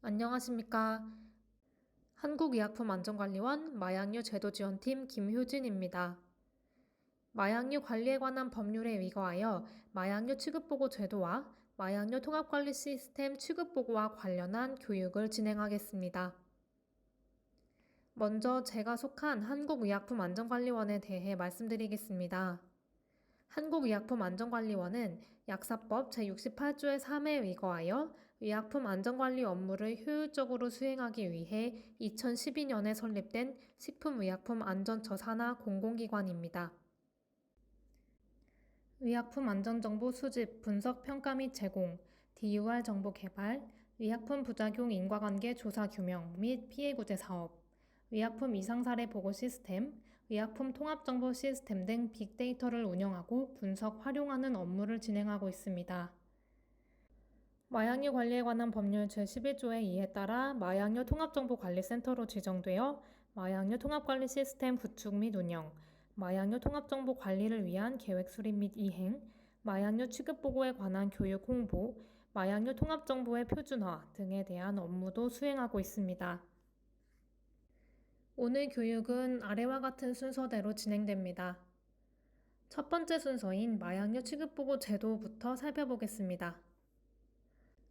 안녕하십니까. 한국의약품안전관리원 마약류 제도지원팀 김효진입니다. 마약류 관리에 관한 법률에 위거하여 마약류 취급보고 제도와 마약류 통합관리 시스템 취급보고와 관련한 교육을 진행하겠습니다. 먼저 제가 속한 한국의약품안전관리원에 대해 말씀드리겠습니다. 한국의약품안전관리원은 약사법 제68조의 3에 위거하여 의약품 안전관리 업무를 효율적으로 수행하기 위해 2012년에 설립된 식품의약품 안전처 산하 공공기관입니다. 의약품 안전정보 수집, 분석, 평가 및 제공, DUR 정보 개발, 의약품 부작용 인과관계 조사 규명 및 피해 구제 사업, 의약품 이상사례 보고 시스템, 의약품 통합정보 시스템 등 빅데이터를 운영하고 분석, 활용하는 업무를 진행하고 있습니다. 마약류 관리에 관한 법률 제11조의 2에 따라 마약류 통합정보관리센터로 지정되어 마약류 통합관리 시스템 구축 및 운영, 마약류 통합정보 관리를 위한 계획 수립 및 이행, 마약류 취급보고에 관한 교육 홍보, 마약류 통합정보의 표준화 등에 대한 업무도 수행하고 있습니다. 오늘 교육은 아래와 같은 순서대로 진행됩니다. 첫 번째 순서인 마약류 취급보고 제도부터 살펴보겠습니다.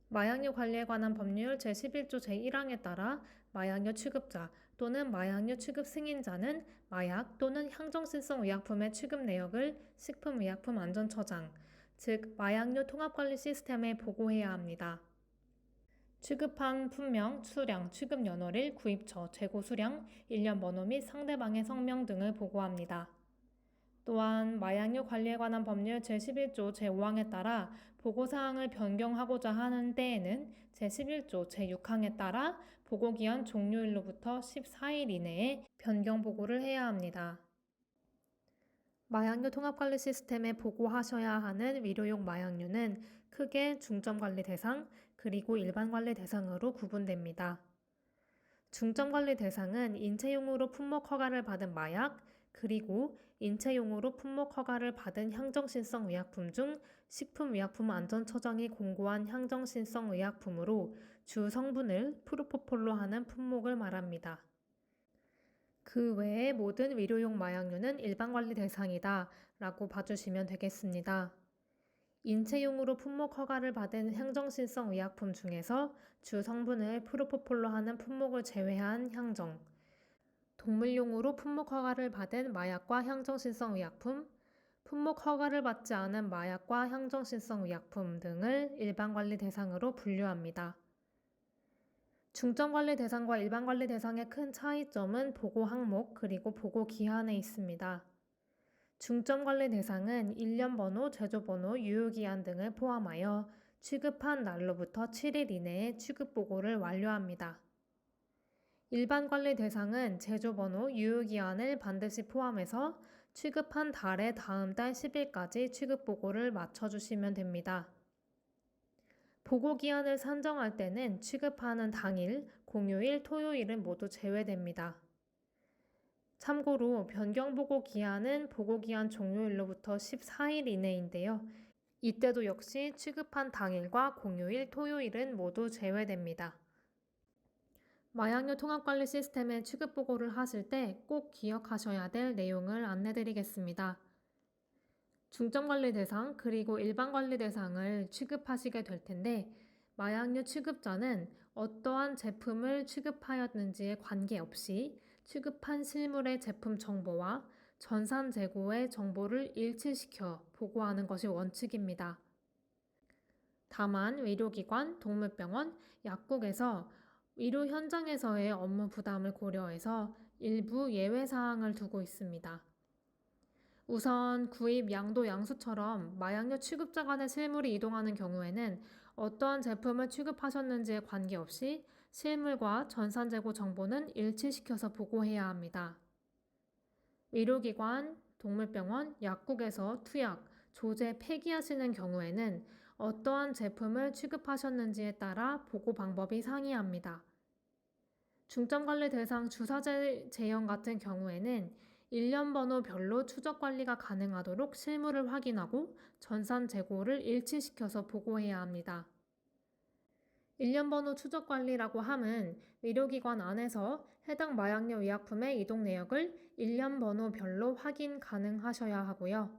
마약류 관리에 관한 법률 제11조 제1항에 따라 마약류 취급자 또는 마약류 취급 승인자는 마약 또는 향정신성 의약품의 취급 내역을 식품의약품안전처장, 즉 마약류 통합관리 시스템에 보고해야 합니다. 취급한 품명, 수량, 취급 연월일, 구입처, 재고 수량, 일련 번호 및 상대방의 성명 등을 보고합니다. 또한 마약류 관리에 관한 법률 제11조 제5항에 따라 보고사항을 변경하고자 하는 때에는 제11조 제6항에 따라 보고기한 종료일로부터 14일 이내에 변경 보고를 해야 합니다. 마약류 통합관리 시스템에 보고하셔야 하는 의료용 마약류는 크게 중점관리 대상 그리고 일반관리 대상으로 구분됩니다. 중점관리 대상은 인체용으로 품목 허가를 받은 마약, 그리고 인체용으로 품목 허가를 받은 향정신성 의약품 중 식품의약품안전처장이 공고한 향정신성 의약품으로 주 성분을 프로포폴로 하는 품목을 말합니다. 그 외의 모든 의료용 마약류는 일반관리 대상이다 라고 봐주시면 되겠습니다. 인체용으로 품목 허가를 받은 향정신성 의약품 중에서 주 성분을 프로포폴로 하는 품목을 제외한 향정, 동물용으로 품목 허가를 받은 마약과 향정신성 의약품, 품목 허가를 받지 않은 마약과 향정신성 의약품 등을 일반관리 대상으로 분류합니다. 중점관리 대상과 일반관리 대상의 큰 차이점은 보고 항목 그리고 보고 기한에 있습니다. 중점관리 대상은 일련번호, 제조번호, 유효기한 등을 포함하여 취급한 날로부터 7일 이내에 취급보고를 완료합니다. 일반관리 대상은 제조번호, 유효기한을 반드시 포함해서 취급한 달의 다음 달 10일까지 취급보고를 마쳐주시면 됩니다. 보고기한을 산정할 때는 취급하는 당일, 공휴일, 토요일은 모두 제외됩니다. 참고로 변경보고 기한은 보고기한 종료일로부터 14일 이내인데요. 이때도 역시 취급한 당일과 공휴일, 토요일은 모두 제외됩니다. 마약류 통합관리 시스템에 취급보고를 하실 때 꼭 기억하셔야 될 내용을 안내드리겠습니다. 중점관리 대상 그리고 일반관리 대상을 취급하시게 될 텐데 마약류 취급자는 어떠한 제품을 취급하였는지에 관계없이 취급한 실물의 제품 정보와 전산 재고의 정보를 일치시켜 보고하는 것이 원칙입니다. 다만 의료기관, 동물병원, 약국에서 의료 현장에서의 업무 부담을 고려해서 일부 예외사항을 두고 있습니다. 우선 구입 양도 양수처럼 마약류 취급자 간의 실물이 이동하는 경우에는 어떠한 제품을 취급하셨는지에 관계없이 실물과 전산재고 정보는 일치시켜서 보고해야 합니다. 의료기관, 동물병원, 약국에서 투약, 조제, 폐기하시는 경우에는 어떠한 제품을 취급하셨는지에 따라 보고 방법이 상이합니다. 중점관리 대상 주사제 제형 같은 경우에는 일련 번호별로 추적 관리가 가능하도록 실물을 확인하고 전산 재고를 일치시켜서 보고해야 합니다. 일련 번호 추적 관리라고 함은 의료기관 안에서 해당 마약류 의약품의 이동 내역을 일련 번호별로 확인 가능하셔야 하고요.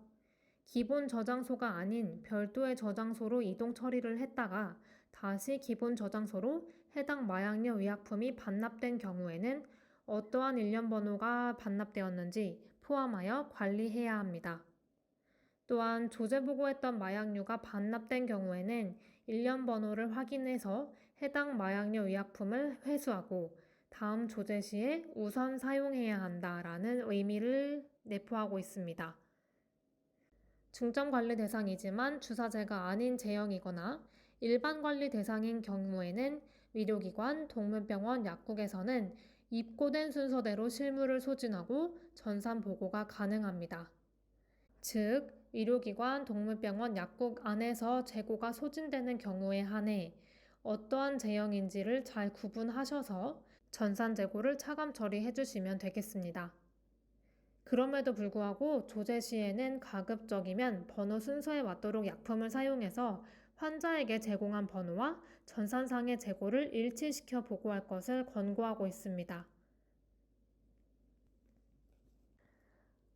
기본 저장소가 아닌 별도의 저장소로 이동 처리를 했다가 다시 기본 저장소로 해당 마약류 의약품이 반납된 경우에는 어떠한 일련 번호가 반납되었는지 포함하여 관리해야 합니다. 또한 조제 보고했던 마약류가 반납된 경우에는 일련 번호를 확인해서 해당 마약류 의약품을 회수하고 다음 조제 시에 우선 사용해야 한다라는 의미를 내포하고 있습니다. 중점 관리 대상이지만 주사제가 아닌 제형이거나 일반 관리 대상인 경우에는 의료기관, 동물병원, 약국에서는 입고된 순서대로 실물을 소진하고 전산 보고가 가능합니다. 즉, 의료기관, 동물병원, 약국 안에서 재고가 소진되는 경우에 한해 어떠한 제형인지를 잘 구분하셔서 전산 재고를 차감 처리해 주시면 되겠습니다. 그럼에도 불구하고 조제 시에는 가급적이면 번호 순서에 맞도록 약품을 사용해서 환자에게 제공한 번호와 전산상의 재고를 일치시켜 보고할 것을 권고하고 있습니다.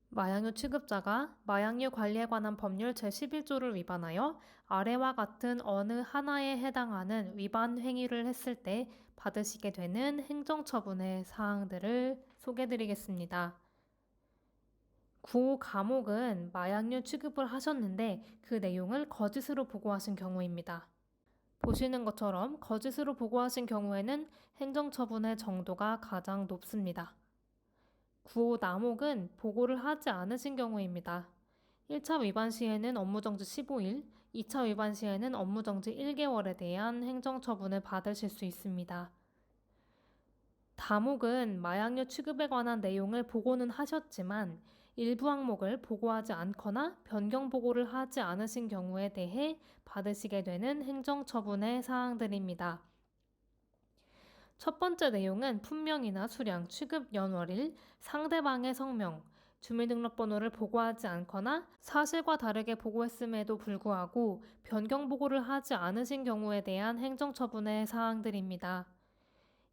마약류 취급자가 마약류 관리에 관한 법률 제11조를 위반하여 아래와 같은 어느 하나에 해당하는 위반 행위를 했을 때 받으시게 되는 행정처분의 사항들을 소개해드리겠습니다. 구 감옥은 마약류 취급을 하셨는데 그 내용을 거짓으로 보고하신 경우입니다. 보시는 것처럼 거짓으로 보고하신 경우에는 행정처분의 정도가 가장 높습니다. 9호 남옥은 보고를 하지 않으신 경우입니다. 1차 위반 시에는 업무정지 15일, 2차 위반 시에는 업무정지 1개월에 대한 행정처분을 받으실 수 있습니다. 다목은 마약류 취급에 관한 내용을 보고는 하셨지만 일부 항목을 보고하지 않거나 변경 보고를 하지 않으신 경우에 대해 받으시게 되는 행정처분의 사항들입니다. 첫 번째 내용은 품명이나 수량, 취급 연월일, 상대방의 성명, 주민등록번호를 보고하지 않거나 사실과 다르게 보고했음에도 불구하고 변경 보고를 하지 않으신 경우에 대한 행정처분의 사항들입니다.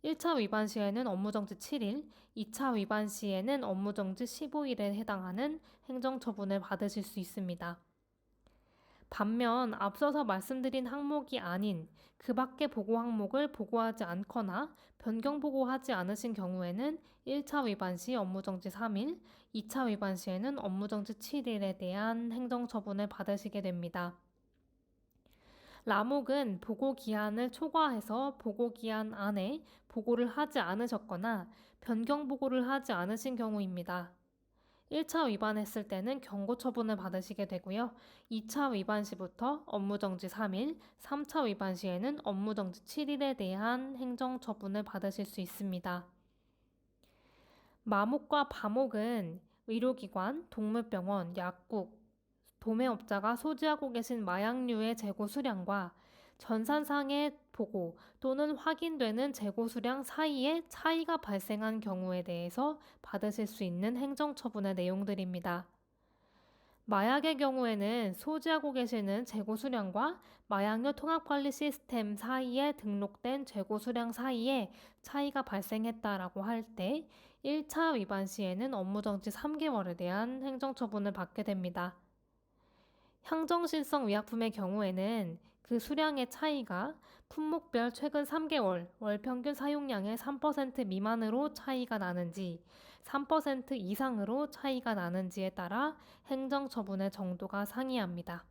1차 위반 시에는 업무정지 7일, 2차 위반 시에는 업무정지 15일에 해당하는 행정처분을 받으실 수 있습니다. 반면 앞서서 말씀드린 항목이 아닌 그 밖의 보고 항목을 보고하지 않거나 변경 보고하지 않으신 경우에는 1차 위반 시 업무정지 3일, 2차 위반 시에는 업무정지 7일에 대한 행정처분을 받으시게 됩니다. 라목은 보고기한을 초과해서 보고기한 안에 보고를 하지 않으셨거나 변경 보고를 하지 않으신 경우입니다. 1차 위반했을 때는 경고 처분을 받으시게 되고요. 2차 위반 시부터 업무정지 3일, 3차 위반 시에는 업무정지 7일에 대한 행정처분을 받으실 수 있습니다. 마목과 바목은 의료기관, 동물병원, 약국, 도매업자가 소지하고 계신 마약류의 재고 수량과 전산상의 보고 또는 확인되는 재고 수량 사이에 차이가 발생한 경우에 대해서 받으실 수 있는 행정처분의 내용들입니다. 마약의 경우에는 소지하고 계시는 재고 수량과 마약류 통합관리 시스템 사이에 등록된 재고 수량 사이에 차이가 발생했다라고 할 때 1차 위반 시에는 업무정지 3개월에 대한 행정처분을 받게 됩니다. 향정신성 의약품의 경우에는 그 수량의 차이가 품목별 최근 3개월 월평균 사용량의 3% 미만으로 차이가 나는지 3% 이상으로 차이가 나는지에 따라 행정처분의 정도가 상이합니다.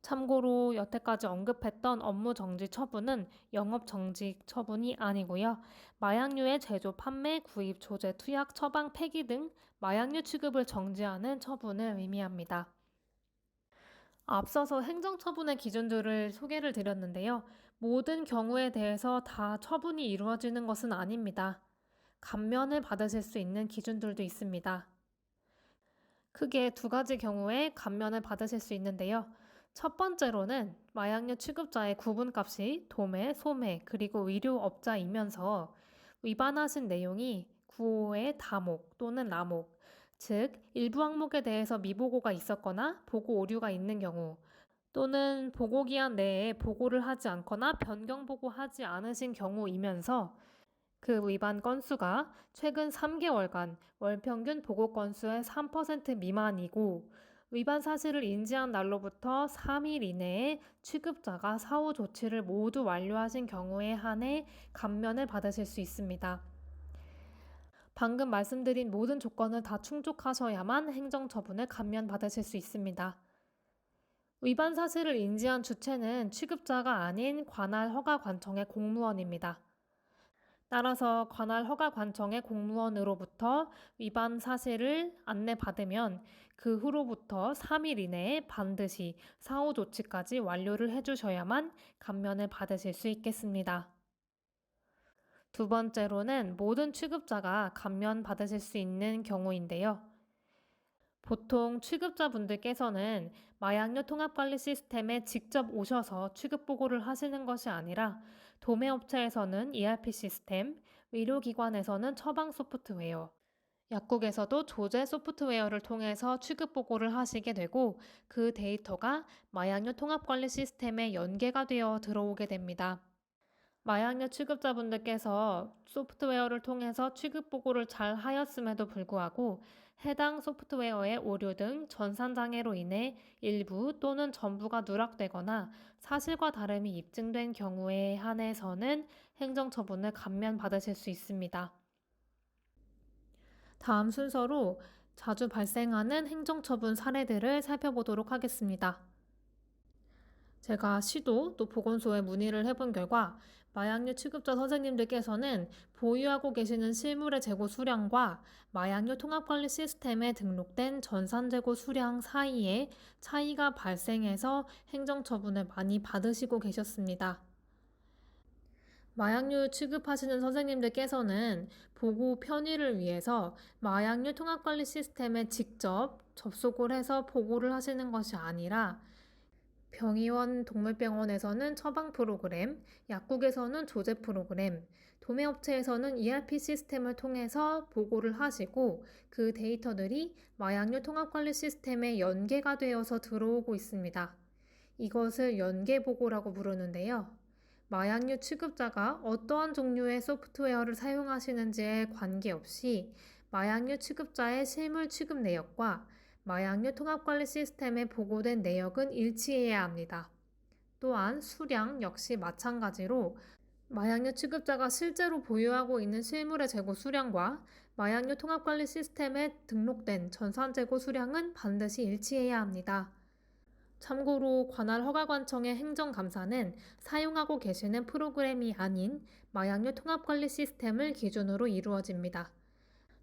참고로 여태까지 언급했던 업무정지 처분은 영업정지 처분이 아니고요. 마약류의 제조, 판매, 구입, 조제, 투약, 처방, 폐기 등 마약류 취급을 정지하는 처분을 의미합니다. 앞서서 행정처분의 기준들을 소개를 드렸는데요. 모든 경우에 대해서 다 처분이 이루어지는 것은 아닙니다. 감면을 받으실 수 있는 기준들도 있습니다. 크게 두 가지 경우에 감면을 받으실 수 있는데요. 첫 번째로는 마약류 취급자의 구분값이 도매, 소매, 그리고 의료업자이면서 위반하신 내용이 구호의 다목 또는 라목, 즉 일부 항목에 대해서 미보고가 있었거나 보고 오류가 있는 경우, 또는 보고기한 내에 보고를 하지 않거나 변경 보고하지 않으신 경우이면서 그 위반 건수가 최근 3개월간 월 평균 보고 건수의 3% 미만이고 위반 사실을 인지한 날로부터 3일 이내에 취급자가 사후 조치를 모두 완료하신 경우에 한해 감면을 받으실 수 있습니다. 방금 말씀드린 모든 조건을 다 충족하셔야만 행정처분을 감면받으실 수 있습니다. 위반 사실을 인지한 주체는 취급자가 아닌 관할 허가관청의 공무원입니다. 따라서 관할 허가관청의 공무원으로부터 위반 사실을 안내받으면 그 후로부터 3일 이내에 반드시 사후 조치까지 완료를 해주셔야만 감면을 받으실 수 있겠습니다. 두 번째로는 모든 취급자가 감면 받으실 수 있는 경우인데요. 보통 취급자분들께서는 마약류 통합관리 시스템에 직접 오셔서 취급 보고를 하시는 것이 아니라 도매업체에서는 ERP 시스템, 의료기관에서는 처방 소프트웨어, 약국에서도 조제 소프트웨어를 통해서 취급 보고를 하시게 되고 그 데이터가 마약류 통합관리 시스템에 연계가 되어 들어오게 됩니다. 마약류 취급자분들께서 소프트웨어를 통해서 취급 보고를 잘 하였음에도 불구하고 해당 소프트웨어의 오류 등 전산장애로 인해 일부 또는 전부가 누락되거나 사실과 다름이 입증된 경우에 한해서는 행정처분을 감면받으실 수 있습니다. 다음 순서로 자주 발생하는 행정처분 사례들을 살펴보도록 하겠습니다. 제가 시도 또 보건소에 문의를 해본 결과 마약류 취급자 선생님들께서는 보유하고 계시는 실물의 재고 수량과 마약류 통합관리 시스템에 등록된 전산 재고 수량 사이에 차이가 발생해서 행정처분을 많이 받으시고 계셨습니다. 마약류 취급하시는 선생님들께서는 보고 편의를 위해서 마약류 통합관리 시스템에 직접 접속을 해서 보고를 하시는 것이 아니라 병의원 동물병원에서는 처방 프로그램, 약국에서는 조제 프로그램, 도매업체에서는 ERP 시스템을 통해서 보고를 하시고 그 데이터들이 마약류 통합관리 시스템에 연계가 되어서 들어오고 있습니다. 이것을 연계보고라고 부르는데요. 마약류 취급자가 어떠한 종류의 소프트웨어를 사용하시는지에 관계없이 마약류 취급자의 실물 취급 내역과 마약류 통합관리 시스템에 보고된 내역은 일치해야 합니다. 또한 수량 역시 마찬가지로 마약류 취급자가 실제로 보유하고 있는 실물의 재고 수량과 마약류 통합관리 시스템에 등록된 전산 재고 수량은 반드시 일치해야 합니다. 참고로 관할 허가관청의 행정감사는 사용하고 계시는 프로그램이 아닌 마약류 통합관리 시스템을 기준으로 이루어집니다.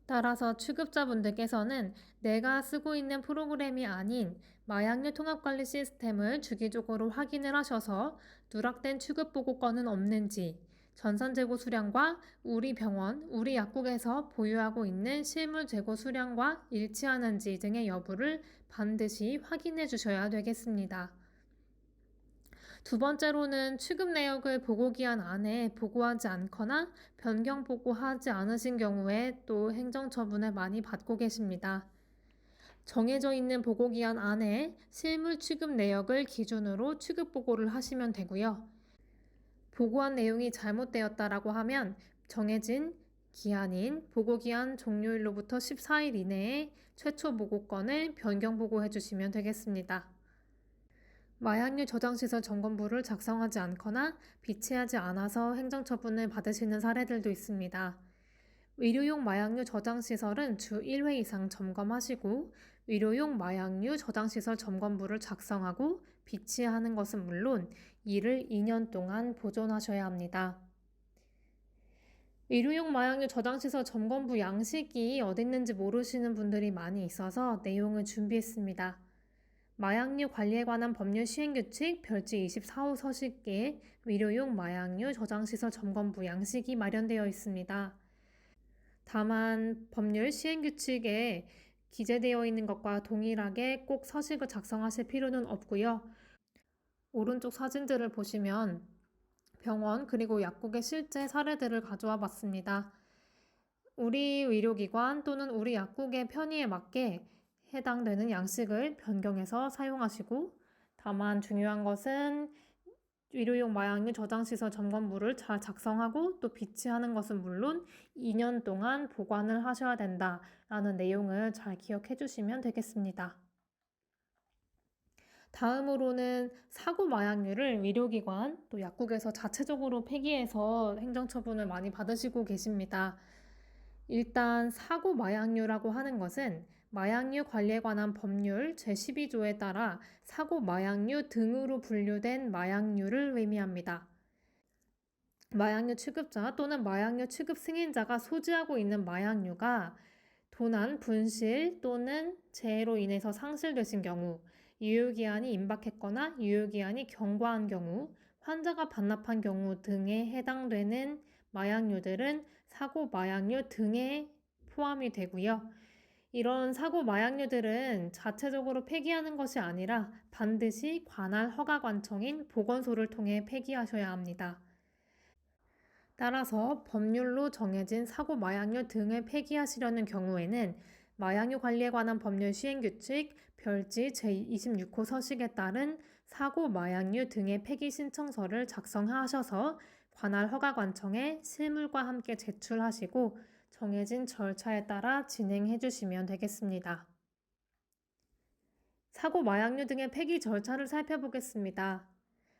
따라서 취급자분들께서는 내가 쓰고 있는 프로그램이 아닌 마약류 통합관리 시스템을 주기적으로 확인을 하셔서 누락된 취급보고건은 없는지, 전산 재고 수량과 우리 병원, 우리 약국에서 보유하고 있는 실물 재고 수량과 일치하는지 등의 여부를 반드시 확인해 주셔야 되겠습니다. 두 번째로는 취급 내역을 보고기한 안에 보고하지 않거나 변경 보고하지 않으신 경우에 또 행정처분을 많이 받고 계십니다. 정해져 있는 보고기한 안에 실물 취급 내역을 기준으로 취급 보고를 하시면 되고요. 보고한 내용이 잘못되었다라고 하면 정해진 기한인 보고기한 종료일로부터 14일 이내에 최초 보고건을 변경 보고해 주시면 되겠습니다. 마약류 저장시설 점검부를 작성하지 않거나 비치하지 않아서 행정처분을 받으시는 사례들도 있습니다. 의료용 마약류 저장시설은 주 1회 이상 점검하시고 의료용 마약류 저장시설 점검부를 작성하고 비치하는 것은 물론 이를 2년 동안 보존하셔야 합니다. 의료용 마약류 저장시설 점검부 양식이 어딨는지 모르시는 분들이 많이 있어서 내용을 준비했습니다. 마약류 관리에 관한 법률 시행규칙 별지 24호 서식에 의료용 마약류 저장시설 점검부 양식이 마련되어 있습니다. 다만 법률 시행규칙에 기재되어 있는 것과 동일하게 꼭 서식을 작성하실 필요는 없고요. 오른쪽 사진들을 보시면 병원 그리고 약국의 실제 사례들을 가져와 봤습니다. 우리 의료기관 또는 우리 약국의 편의에 맞게 해당되는 양식을 변경해서 사용하시고, 다만 중요한 것은 의료용 마약류 저장시설 점검물을 잘 작성하고 또 비치하는 것은 물론 2년 동안 보관을 하셔야 된다라는 내용을 잘 기억해 주시면 되겠습니다. 다음으로는 사고 마약류를 의료기관 또 약국에서 자체적으로 폐기해서 행정처분을 많이 받으시고 계십니다. 일단 사고 마약류라고 하는 것은 마약류 관리에 관한 법률 제12조에 따라 사고 마약류 등으로 분류된 마약류를 의미합니다. 마약류 취급자 또는 마약류 취급 승인자가 소지하고 있는 마약류가 도난, 분실 또는 재해로 인해서 상실되신 경우, 유효기한이 임박했거나 유효기한이 경과한 경우, 환자가 반납한 경우 등에 해당되는 마약류들은 사고 마약류 등에 포함이 되고요. 이런 사고 마약류들은 자체적으로 폐기하는 것이 아니라 반드시 관할 허가관청인 보건소를 통해 폐기하셔야 합니다. 따라서 법률로 정해진 사고 마약류 등을 폐기하시려는 경우에는 마약류 관리에 관한 법률 시행규칙 별지 제26호 서식에 따른 사고 마약류 등의 폐기 신청서를 작성하셔서 관할 허가관청에 실물과 함께 제출하시고 정해진 절차에 따라 진행해 주시면 되겠습니다. 사고 마약류 등의 폐기 절차를 살펴보겠습니다.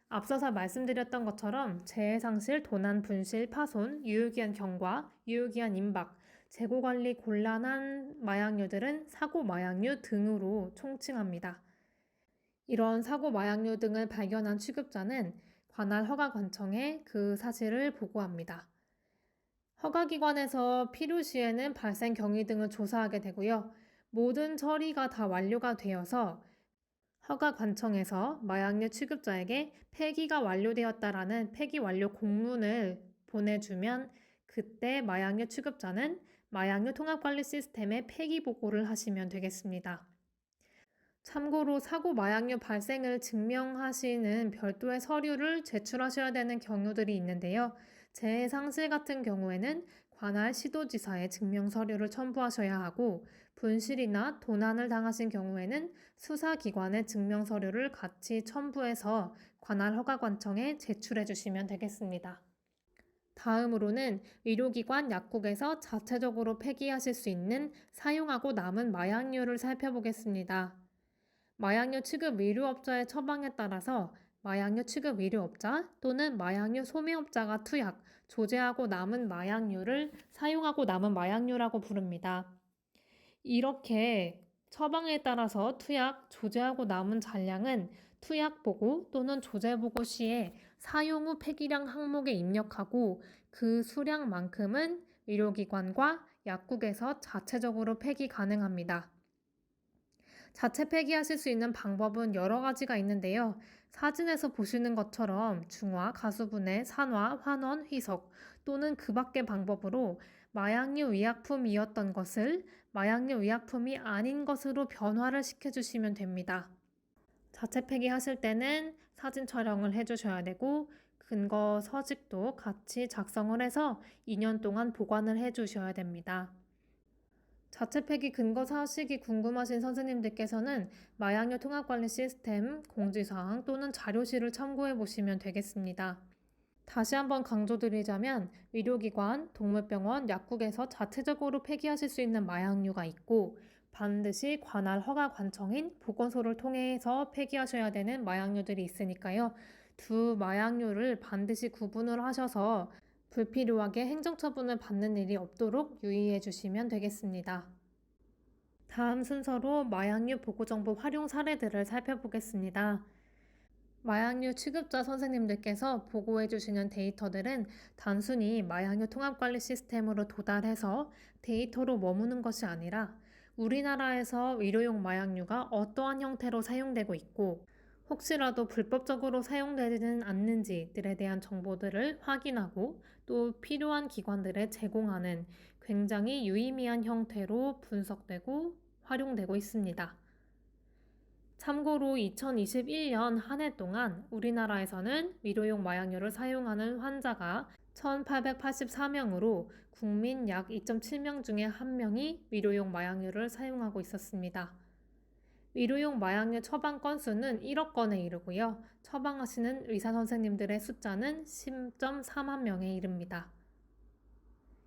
앞서서 말씀드렸던 것처럼 재해상실, 도난, 분실, 파손, 유효기한 경과, 유효기한 임박, 재고관리 곤란한 마약류들은 사고 마약류 등으로 총칭합니다. 이런 사고 마약류 등을 발견한 취급자는 관할 허가관청에 그 사실을 보고합니다. 허가기관에서 필요시에는 발생 경위 등을 조사하게 되고요. 모든 처리가 다 완료가 되어서 허가관청에서 마약류 취급자에게 폐기가 완료되었다라는 폐기 완료 공문을 보내주면 그때 마약류 취급자는 마약류 통합관리 시스템에 폐기 보고를 하시면 되겠습니다. 참고로 사고 마약류 발생을 증명하시는 별도의 서류를 제출하셔야 되는 경우들이 있는데요. 재해 상실 같은 경우에는 관할 시도지사에 증명 서류를 첨부하셔야 하고, 분실이나 도난을 당하신 경우에는 수사기관의 증명 서류를 같이 첨부해서 관할 허가관청에 제출해 주시면 되겠습니다. 다음으로는 의료기관 약국에서 자체적으로 폐기하실 수 있는 사용하고 남은 마약류를 살펴보겠습니다. 마약류 취급 의료업자의 처방에 따라서 마약류 취급 의료업자 또는 마약류 소매업자가 투약, 조제하고 남은 마약류를 사용하고 남은 마약류라고 부릅니다. 이렇게 처방에 따라서 투약, 조제하고 남은 잔량은 투약보고 또는 조제보고 시에 사용 후 폐기량 항목에 입력하고 그 수량만큼은 의료기관과 약국에서 자체적으로 폐기 가능합니다. 자체 폐기하실 수 있는 방법은 여러 가지가 있는데요. 사진에서 보시는 것처럼 중화, 가수분해, 산화, 환원, 희석 또는 그 밖의 방법으로 마약류 의약품이었던 것을 마약류 의약품이 아닌 것으로 변화를 시켜주시면 됩니다. 자체 폐기하실 때는 사진 촬영을 해주셔야 되고 근거 서식도 같이 작성을 해서 2년 동안 보관을 해주셔야 됩니다. 자체 폐기 근거 사실이 궁금하신 선생님들께서는 마약류 통합관리 시스템 공지사항 또는 자료실을 참고해 보시면 되겠습니다. 다시 한번 강조드리자면 의료기관, 동물병원, 약국에서 자체적으로 폐기하실 수 있는 마약류가 있고 반드시 관할 허가관청인 보건소를 통해서 폐기하셔야 되는 마약류들이 있으니까요. 두 마약류를 반드시 구분을 하셔서 불필요하게 행정처분을 받는 일이 없도록 유의해 주시면 되겠습니다. 다음 순서로 마약류 보고정보 활용 사례들을 살펴보겠습니다. 마약류 취급자 선생님들께서 보고해 주시는 데이터들은 단순히 마약류 통합관리 시스템으로 도달해서 데이터로 머무는 것이 아니라 우리나라에서 의료용 마약류가 어떠한 형태로 사용되고 있고 혹시라도 불법적으로 사용되지는 않는지들에 대한 정보들을 확인하고 또 필요한 기관들에 제공하는 굉장히 유의미한 형태로 분석되고 활용되고 있습니다. 참고로 2021년 한 해 동안 우리나라에서는 위로용 마약류를 사용하는 환자가 1,884명으로 국민 약 2.7명 중에 1명이 위로용 마약류를 사용하고 있었습니다. 위로용 마약류 처방 건수는 1억 건에 이르고요. 처방하시는 의사 선생님들의 숫자는 10.4만 명에 이릅니다.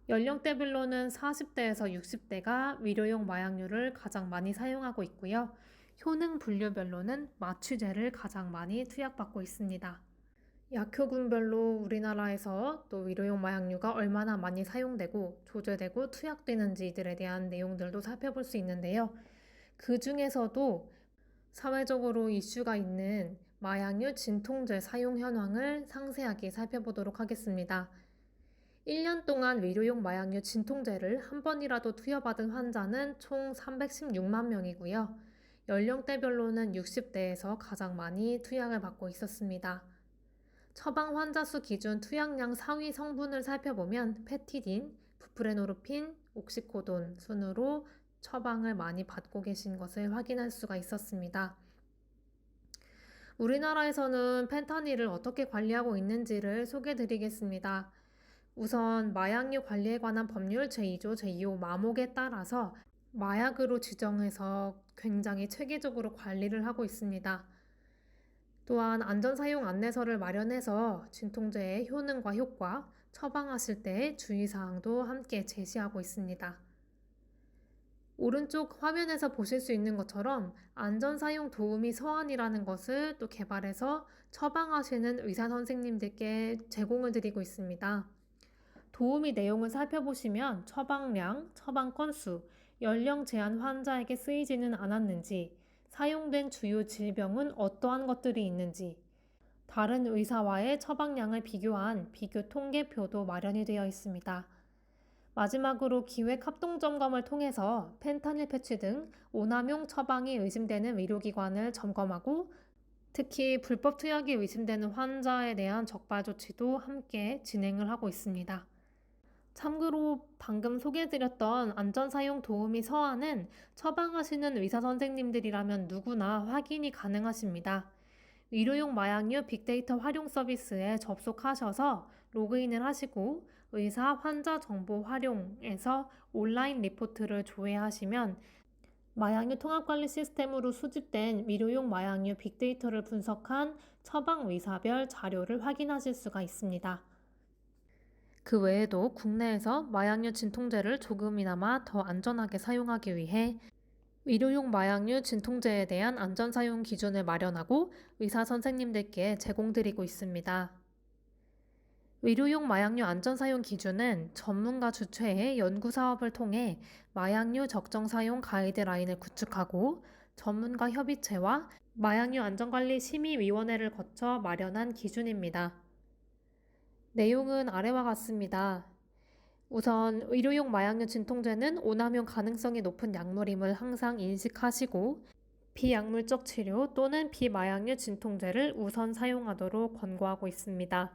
연령대별로는 40대에서 60대가 위로용 마약류를 가장 많이 사용하고 있고요. 효능 분류별로는 마취제를 가장 많이 투약받고 있습니다. 약효군별로 우리나라에서 또 위로용 마약류가 얼마나 많이 사용되고 조제되고 투약되는지들에 대한 내용들도 살펴볼 수 있는데요. 그 중에서도 사회적으로 이슈가 있는 마약류 진통제 사용 현황을 상세하게 살펴보도록 하겠습니다. 1년 동안 위로용 마약류 진통제를 한 번이라도 투여받은 환자는 총 316만 명이고요. 연령대별로는 60대에서 가장 많이 투약을 받고 있었습니다. 처방 환자 수 기준 투약량 상위 성분을 살펴보면 페티딘, 부프레노르핀, 옥시코돈 순으로 처방을 많이 받고 계신 것을 확인할 수가 있었습니다. 우리나라에서는 펜타닐을 어떻게 관리하고 있는지를 소개해드리겠습니다. 우선 마약류 관리에 관한 법률 제2조 제2호 마목에 따라서 마약으로 지정해서 굉장히 체계적으로 관리를 하고 있습니다. 또한 안전사용 안내서를 마련해서 진통제의 효능과 효과, 처방하실 때의 주의사항도 함께 제시하고 있습니다. 오른쪽 화면에서 보실 수 있는 것처럼 안전사용 도우미 서한이라는 것을 또 개발해서 처방하시는 의사 선생님들께 제공을 드리고 있습니다. 도우미 내용을 살펴보시면 처방량, 처방 건수, 연령 제한 환자에게 쓰이지는 않았는지, 사용된 주요 질병은 어떠한 것들이 있는지, 다른 의사와의 처방량을 비교한 비교 통계표도 마련이 되어 있습니다. 마지막으로 기획 합동 점검을 통해서 펜타닐 패치 등 오남용 처방이 의심되는 의료기관을 점검하고 특히 불법 투약이 의심되는 환자에 대한 적발 조치도 함께 진행을 하고 있습니다. 참고로 방금 소개해드렸던 안전사용 도우미 서한은 처방하시는 의사 선생님들이라면 누구나 확인이 가능하십니다. 의료용 마약류 빅데이터 활용 서비스에 접속하셔서 로그인을 하시고 의사 환자 정보 활용에서 온라인 리포트를 조회하시면 마약류 통합관리 시스템으로 수집된 의료용 마약류 빅데이터를 분석한 처방 의사별 자료를 확인하실 수가 있습니다. 그 외에도 국내에서 마약류 진통제를 조금이나마 더 안전하게 사용하기 위해 의료용 마약류 진통제에 대한 안전사용 기준을 마련하고 의사 선생님들께 제공드리고 있습니다. 의료용 마약류 안전사용 기준은 전문가 주최의 연구사업을 통해 마약류 적정사용 가이드라인을 구축하고 전문가 협의체와 마약류 안전관리 심의위원회를 거쳐 마련한 기준입니다. 내용은 아래와 같습니다. 우선 의료용 마약류 진통제는 오남용 가능성이 높은 약물임을 항상 인식하시고 비약물적 치료 또는 비마약류 진통제를 우선 사용하도록 권고하고 있습니다.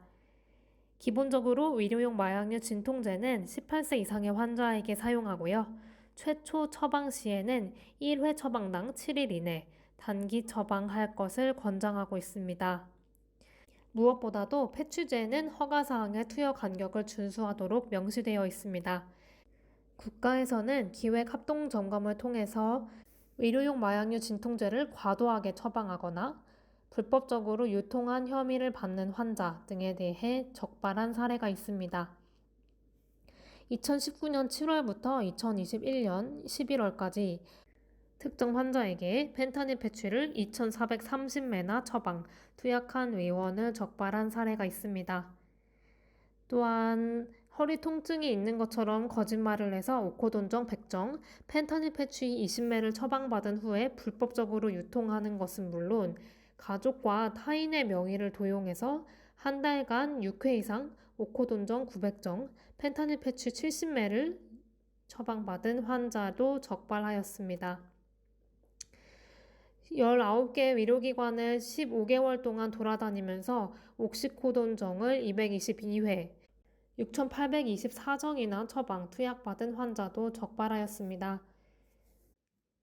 기본적으로 의료용 마약류 진통제는 18세 이상의 환자에게 사용하고요. 최초 처방 시에는 1회 처방당 7일 이내 단기 처방할 것을 권장하고 있습니다. 무엇보다도 패치제는 허가사항의 투여 간격을 준수하도록 명시되어 있습니다. 국가에서는 기획 합동 점검을 통해서 의료용 마약류 진통제를 과도하게 처방하거나 불법적으로 유통한 혐의를 받는 환자 등에 대해 적발한 사례가 있습니다. 2019년 7월부터 2021년 11월까지 특정 환자에게 펜타닐 패치를 2,430매나 처방, 투약한 의원을 적발한 사례가 있습니다. 또한 허리 통증이 있는 것처럼 거짓말을 해서 오코돈정 100정, 펜타닐 패치 20매를 처방받은 후에 불법적으로 유통하는 것은 물론 가족과 타인의 명의를 도용해서 한 달간 6회 이상 오코돈정 900정, 펜타닐 패치 70매를 처방받은 환자도 적발하였습니다. 19개 의료기관을 15개월 동안 돌아다니면서 옥시코돈정을 222회, 6,824정이나 처방, 투약받은 환자도 적발하였습니다.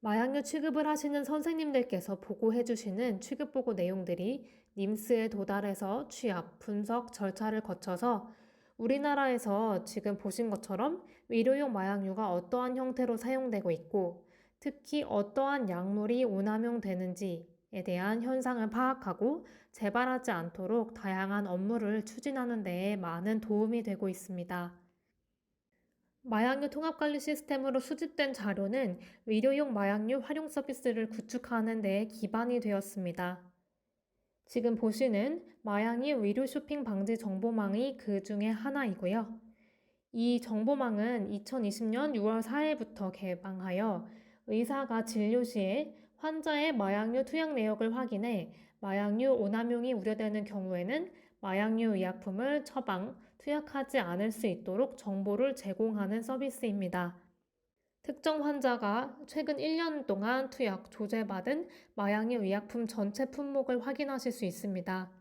마약류 취급을 하시는 선생님들께서 보고해 주시는 취급보고 내용들이 님스에 도달해서 취합, 분석 절차를 거쳐서 우리나라에서 지금 보신 것처럼 의료용 마약류가 어떠한 형태로 사용되고 있고 특히 어떠한 약물이 오남용되는지에 대한 현상을 파악하고 재발하지 않도록 다양한 업무를 추진하는 데에 많은 도움이 되고 있습니다. 마약류 통합관리 시스템으로 수집된 자료는 의료용 마약류 활용 서비스를 구축하는 데 기반이 되었습니다. 지금 보시는 마약류 의료 쇼핑 방지 정보망이 그 중에 하나이고요. 이 정보망은 2020년 6월 4일부터 개방하여 의사가 진료 시에 환자의 마약류 투약 내역을 확인해 마약류 오남용이 우려되는 경우에는 마약류 의약품을 처방, 투약하지 않을 수 있도록 정보를 제공하는 서비스입니다. 특정 환자가 최근 1년 동안 투약, 조제받은 마약류 의약품 전체 품목을 확인하실 수 있습니다.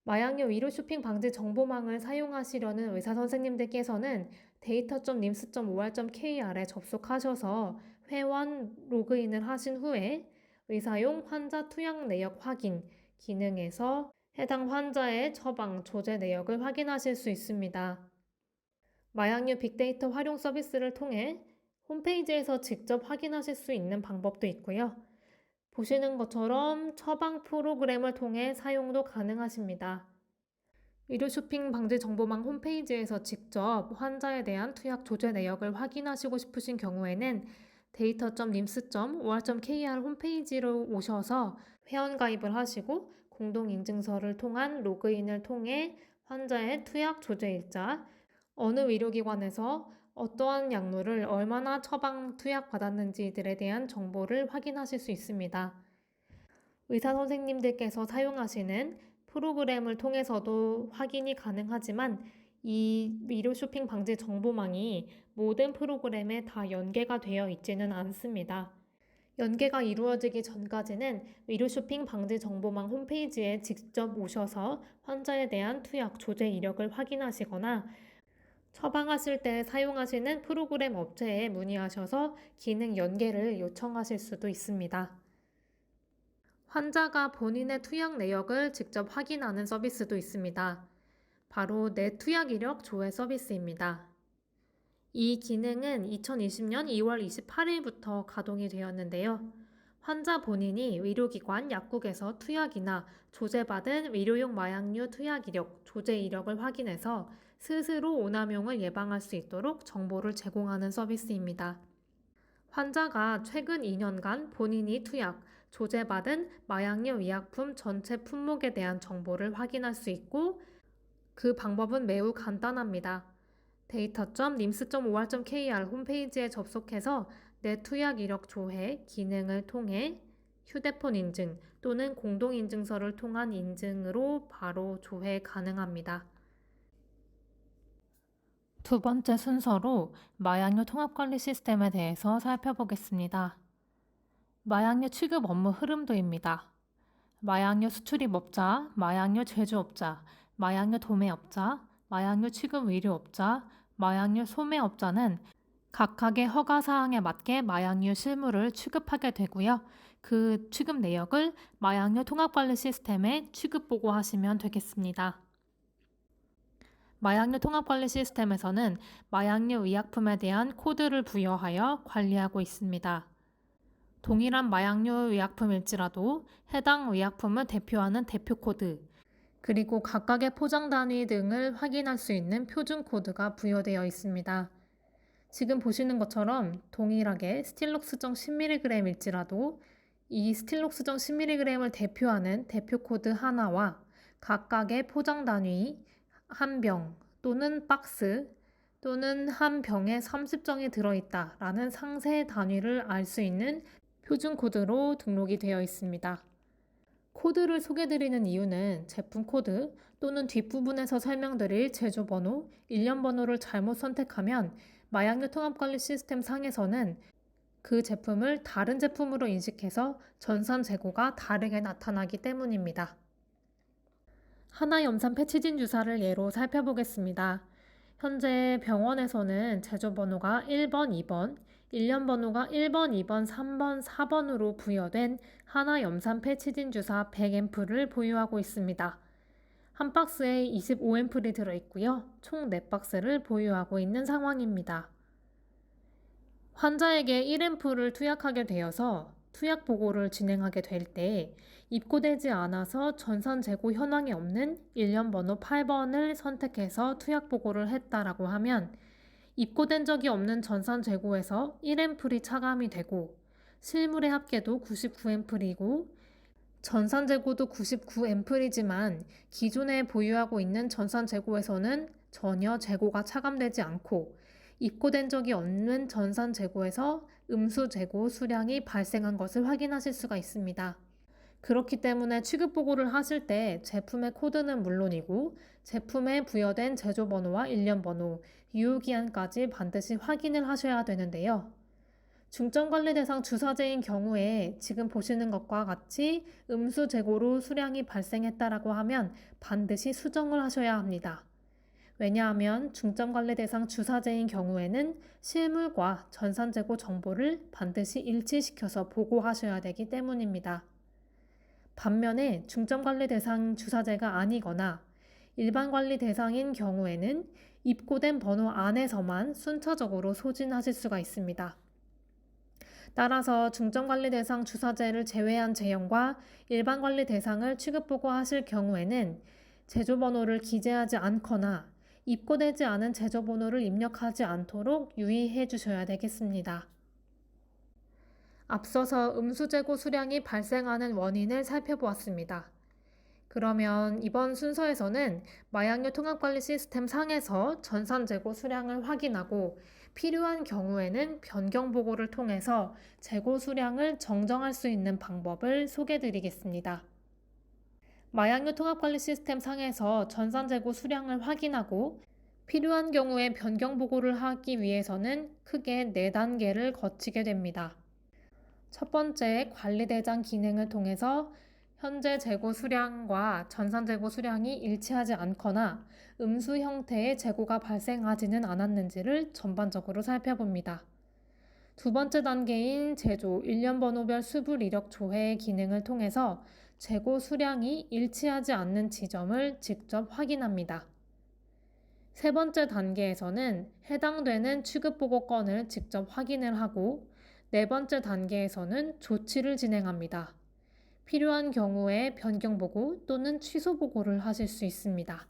마약류 의료 쇼핑 방지 정보망을 사용하시려는 의사 선생님들께서는 data.nims.or.kr에 접속하셔서 회원 로그인을 하신 후에 의사용 환자 투약 내역 확인 기능에서 해당 환자의 처방, 조제 내역을 확인하실 수 있습니다. 마약류 빅데이터 활용 서비스를 통해 홈페이지에서 직접 확인하실 수 있는 방법도 있고요. 보시는 것처럼 처방 프로그램을 통해 사용도 가능하십니다. 의료 쇼핑 방지 정보망 홈페이지에서 직접 환자에 대한 투약 조제 내역을 확인하시고 싶으신 경우에는 data.nims.or.kr 홈페이지로 오셔서 회원가입을 하시고 공동인증서를 통한 로그인을 통해 환자의 투약 조제일자, 어느 의료기관에서 어떠한 약물을 얼마나 처방 투약받았는지들에 대한 정보를 확인하실 수 있습니다. 의사 선생님들께서 사용하시는 프로그램을 통해서도 확인이 가능하지만 이 의료 쇼핑 방지 정보망이 모든 프로그램에 다 연계가 되어 있지는 않습니다. 연계가 이루어지기 전까지는 의료 쇼핑 방지 정보망 홈페이지에 직접 오셔서 환자에 대한 투약 조제 이력을 확인하시거나 처방하실 때 사용하시는 프로그램 업체에 문의하셔서 기능 연계를 요청하실 수도 있습니다. 환자가 본인의 투약 내역을 직접 확인하는 서비스도 있습니다. 바로 내 투약 이력 조회 서비스입니다. 이 기능은 2020년 2월 28일부터 가동이 되었는데요. 환자 본인이 의료기관, 약국에서 투약이나 조제받은 의료용 마약류 투약 이력, 조제 이력을 확인해서 스스로 오남용을 예방할 수 있도록 정보를 제공하는 서비스입니다. 환자가 최근 2년간 본인이 투약, 조제받은 마약류 의약품 전체 품목에 대한 정보를 확인할 수 있고 그 방법은 매우 간단합니다. data.nims.or.kr 홈페이지에 접속해서 내 투약 이력 조회 기능을 통해 휴대폰 인증 또는 공동인증서를 통한 인증으로 바로 조회 가능합니다. 두 번째 순서로 마약류 통합관리 시스템에 대해서 살펴보겠습니다. 마약류 취급 업무 흐름도입니다. 마약류 수출입업자, 마약류 제조업자, 마약류 도매업자, 마약류 취급 의료업자, 마약류 소매업자는 각각의 허가사항에 맞게 마약류 실물을 취급하게 되고요. 그 취급 내역을 마약류 통합관리 시스템에 취급 보고하시면 되겠습니다. 마약류 통합관리 시스템에서는 마약류 의약품에 대한 코드를 부여하여 관리하고 있습니다. 동일한 마약류 의약품일지라도 해당 의약품을 대표하는 대표 코드, 그리고 각각의 포장 단위 등을 확인할 수 있는 표준 코드가 부여되어 있습니다. 지금 보시는 것처럼 동일하게 스틸록스정 10mg일지라도 이 스틸록스정 10mg을 대표하는 대표 코드 하나와 각각의 포장 단위, 한 병 또는 박스 또는 한 병에 30정이 들어있다 라는 상세 단위를 알 수 있는 표준 코드로 등록이 되어 있습니다. 코드를 소개드리는 이유는 제품 코드 또는 뒷부분에서 설명드릴 제조번호, 일련번호를 잘못 선택하면 마약류 통합관리 시스템 상에서는 그 제품을 다른 제품으로 인식해서 전산 재고가 다르게 나타나기 때문입니다. 하나염산 패치진 주사를 예로 살펴보겠습니다. 현재 병원에서는 제조번호가 1번, 2번, 일련 번호가 1번, 2번, 3번, 4번으로 부여된 하나 염산 패치진 주사 100앰플을 보유하고 있습니다. 한 박스에 25앰플이 들어있고요. 총 4박스를 보유하고 있는 상황입니다. 환자에게 1앰플을 투약하게 되어서 투약 보고를 진행하게 될 때 입고되지 않아서 전산 재고 현황이 없는 일련 번호 8번을 선택해서 투약 보고를 했다라고 하면 입고된 적이 없는 전산 재고에서 1앰플이 차감이 되고 실물의 합계도 99앰플이고 전산 재고도 99앰플이지만 기존에 보유하고 있는 전산 재고에서는 전혀 재고가 차감되지 않고 입고된 적이 없는 전산 재고에서 음수 재고 수량이 발생한 것을 확인하실 수가 있습니다. 그렇기 때문에 취급 보고를 하실 때 제품의 코드는 물론이고 제품에 부여된 제조 번호와 일련 번호, 유효기한까지 반드시 확인을 하셔야 되는데요. 중점관리 대상 주사제인 경우에 지금 보시는 것과 같이 음수 재고로 수량이 발생했다라고 하면 반드시 수정을 하셔야 합니다. 왜냐하면 중점관리 대상 주사제인 경우에는 실물과 전산 재고 정보를 반드시 일치시켜서 보고하셔야 되기 때문입니다. 반면에 중점관리 대상 주사제가 아니거나 일반관리 대상인 경우에는 입고된 번호 안에서만 순차적으로 소진하실 수가 있습니다. 따라서 중점관리 대상 주사제를 제외한 제형과 일반관리 대상을 취급보고하실 경우에는 제조번호를 기재하지 않거나 입고되지 않은 제조번호를 입력하지 않도록 유의해 주셔야 되겠습니다. 앞서서 음수재고 수량이 발생하는 원인을 살펴보았습니다. 그러면 이번 순서에서는 마약류 통합관리 시스템 상에서 전산재고 수량을 확인하고 필요한 경우에는 변경 보고를 통해서 재고 수량을 정정할 수 있는 방법을 소개해 드리겠습니다. 마약류 통합관리 시스템 상에서 전산재고 수량을 확인하고 필요한 경우에 변경 보고를 하기 위해서는 크게 4단계를 거치게 됩니다. 첫 번째, 관리대장 기능을 통해서 현재 재고 수량과 전산 재고 수량이 일치하지 않거나 음수 형태의 재고가 발생하지는 않았는지를 전반적으로 살펴봅니다. 두 번째 단계인 제조, 일련 번호별 수불 이력 조회 기능을 통해서 재고 수량이 일치하지 않는 지점을 직접 확인합니다. 세 번째 단계에서는 해당되는 취급보고 건을 직접 확인을 하고 네 번째 단계에서는 조치를 진행합니다. 필요한 경우에 변경보고 또는 취소보고를 하실 수 있습니다.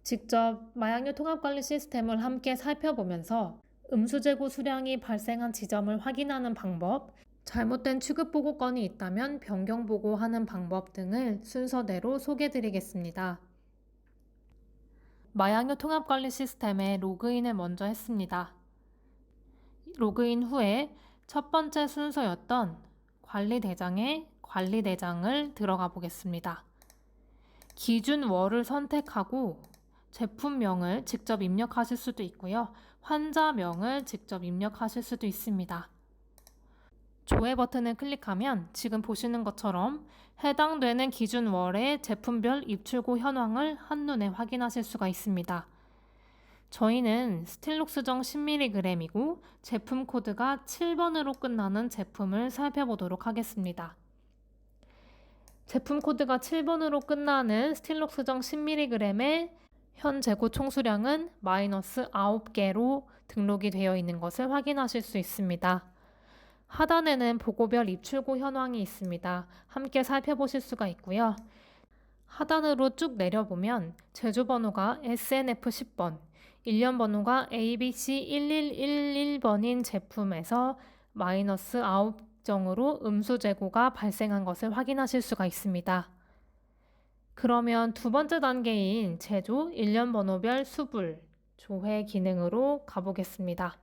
직접 마약류 통합관리 시스템을 함께 살펴보면서 음수재고 수량이 발생한 지점을 확인하는 방법, 잘못된 취급보고 건이 있다면 변경보고하는 방법 등을 순서대로 소개해드리겠습니다. 마약류 통합관리 시스템에 로그인을 먼저 했습니다. 로그인 후에 첫 번째 순서였던 관리대장에 관리대장을 들어가 보겠습니다. 기준월을 선택하고 제품명을 직접 입력하실 수도 있고요. 환자명을 직접 입력하실 수도 있습니다. 조회 버튼을 클릭하면 지금 보시는 것처럼 해당되는 기준월의 제품별 입출고 현황을 한눈에 확인하실 수가 있습니다. 저희는 스틸록스정 10mg이고 제품 코드가 7번으로 끝나는 제품을 살펴보도록 하겠습니다. 제품 코드가 7번으로 끝나는 스틸록스정 10mg의 현 재고 총수량은 마이너스 9개로 등록이 되어 있는 것을 확인하실 수 있습니다. 하단에는 보고별 입출고 현황이 있습니다. 함께 살펴보실 수가 있고요. 하단으로 쭉 내려보면 제조번호가 SNF10번, 일련 번호가 ABC1111번인 제품에서 마이너스 9정으로 음수 재고가 발생한 것을 확인하실 수가 있습니다. 그러면 두 번째 단계인 제조, 일련 번호별 수불, 조회 기능으로 가보겠습니다.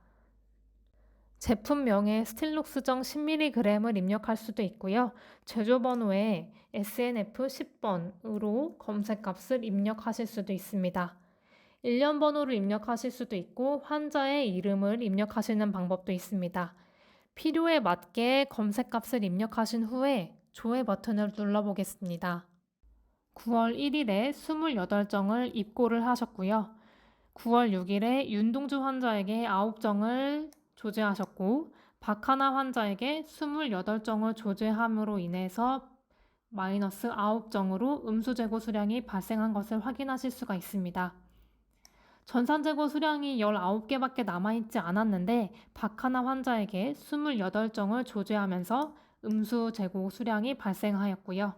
제품명에 스틸록스정 10mg을 입력할 수도 있고요. 제조번호에 SNF10번으로 검색값을 입력하실 수도 있습니다. 일련 번호를 입력하실 수도 있고 환자의 이름을 입력하시는 방법도 있습니다. 필요에 맞게 검색값을 입력하신 후에 조회 버튼을 눌러보겠습니다. 9월 1일에 28정을 입고를 하셨고요. 9월 6일에 윤동주 환자에게 9정을 조제하셨고 박하나 환자에게 28정을 조제함으로 인해서 마이너스 9정으로 음수재고 수량이 발생한 것을 확인하실 수가 있습니다. 전산재고 수량이 19개밖에 남아있지 않았는데 박하나 환자에게 28정을 조제하면서 음수재고 수량이 발생하였고요.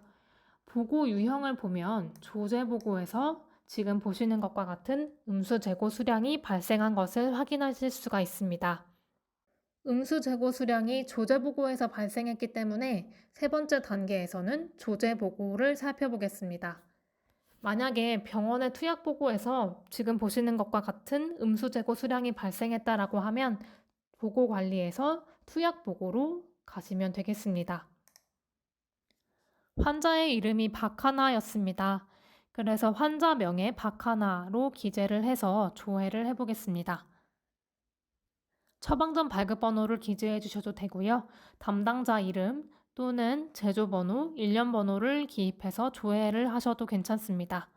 보고 유형을 보면 조제보고에서 지금 보시는 것과 같은 음수재고 수량이 발생한 것을 확인하실 수가 있습니다. 음수재고 수량이 조제보고에서 발생했기 때문에 세 번째 단계에서는 조제보고를 살펴보겠습니다. 만약에 병원의 투약보고에서 지금 보시는 것과 같은 음수재고 수량이 발생했다라고 하면 보고관리에서 투약보고로 가시면 되겠습니다. 환자의 이름이 박하나였습니다. 그래서 환자명에 박하나로 기재를 해서 조회를 해보겠습니다. 처방전 발급번호를 기재해 주셔도 되고요. 담당자 이름 또는 제조번호, 일련번호를 기입해서 조회를 하셔도 괜찮습니다.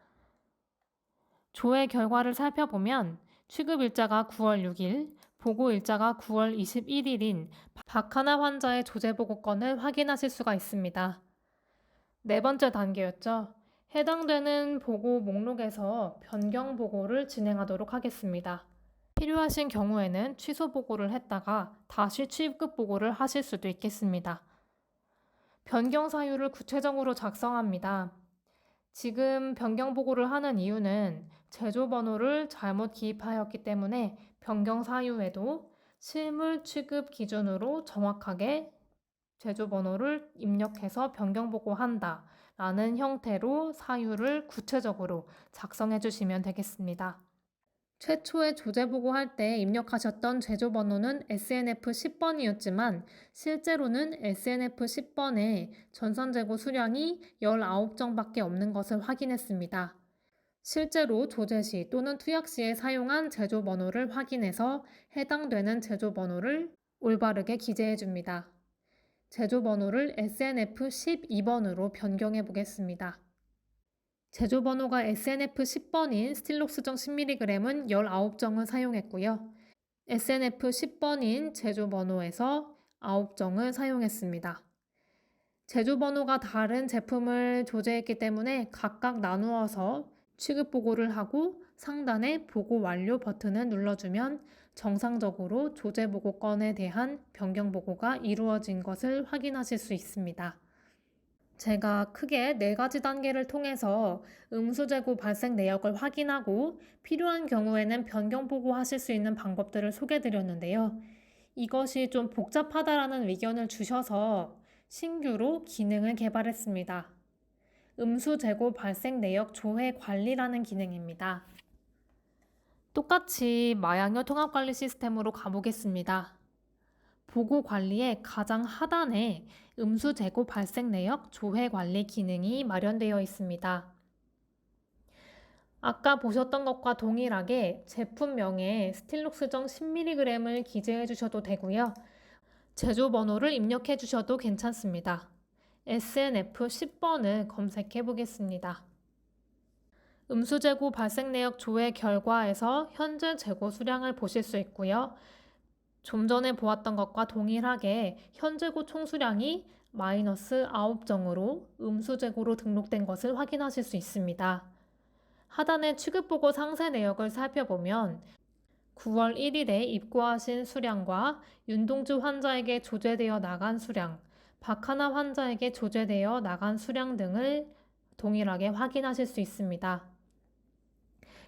조회 결과를 살펴보면 취급일자가 9월 6일, 보고일자가 9월 21일인 박하나 환자의 조제보고 건을 확인하실 수가 있습니다. 네 번째 단계였죠. 해당되는 보고 목록에서 변경 보고를 진행하도록 하겠습니다. 필요하신 경우에는 취소 보고를 했다가 다시 취급 보고를 하실 수도 있겠습니다. 변경 사유를 구체적으로 작성합니다. 지금 변경 보고를 하는 이유는 제조 번호를 잘못 기입하였기 때문에 변경 사유에도 실물 취급 기준으로 정확하게 제조 번호를 입력해서 변경 보고한다 라는 형태로 사유를 구체적으로 작성해 주시면 되겠습니다. 최초에 조제보고할 때 입력하셨던 제조번호는 SNF 10번이었지만 실제로는 SNF 10번에 전산재고 수량이 19정밖에 없는 것을 확인했습니다. 실제로 조제 시 또는 투약 시에 사용한 제조번호를 확인해서 해당되는 제조번호를 올바르게 기재해 줍니다. 제조번호를 SNF 12번으로 변경해 보겠습니다. 제조번호가 SNF 10번인 스틸록스정 10mg은 19정을 사용했고요. SNF 10번인 제조번호에서 9정을 사용했습니다. 제조번호가 다른 제품을 조제했기 때문에 각각 나누어서 취급보고를 하고 상단에 보고 완료 버튼을 눌러주면 정상적으로 조제보고 건에 대한 변경보고가 이루어진 것을 확인하실 수 있습니다. 제가 크게 4가지 단계를 통해서 음수재고 발생 내역을 확인하고 필요한 경우에는 변경 보고하실 수 있는 방법들을 소개해 드렸는데요. 이것이 좀 복잡하다라는 의견을 주셔서 신규로 기능을 개발했습니다. 음수재고 발생 내역 조회 관리라는 기능입니다. 똑같이 마약류 통합관리 시스템으로 가보겠습니다. 보고 관리의 가장 하단에 음수 재고 발생 내역 조회 관리 기능이 마련되어 있습니다. 아까 보셨던 것과 동일하게 제품명에 스틸록스정 10mg을 기재해 주셔도 되고요. 제조 번호를 입력해 주셔도 괜찮습니다. SNF 10번을 검색해 보겠습니다. 음수 재고 발생 내역 조회 결과에서 현재 재고 수량을 보실 수 있고요. 좀 전에 보았던 것과 동일하게 현재고 총수량이 마이너스 9정으로 음수재고로 등록된 것을 확인하실 수 있습니다. 하단의 취급보고 상세 내역을 살펴보면 9월 1일에 입고하신 수량과 윤동주 환자에게 조제되어 나간 수량, 박하나 환자에게 조제되어 나간 수량 등을 동일하게 확인하실 수 있습니다.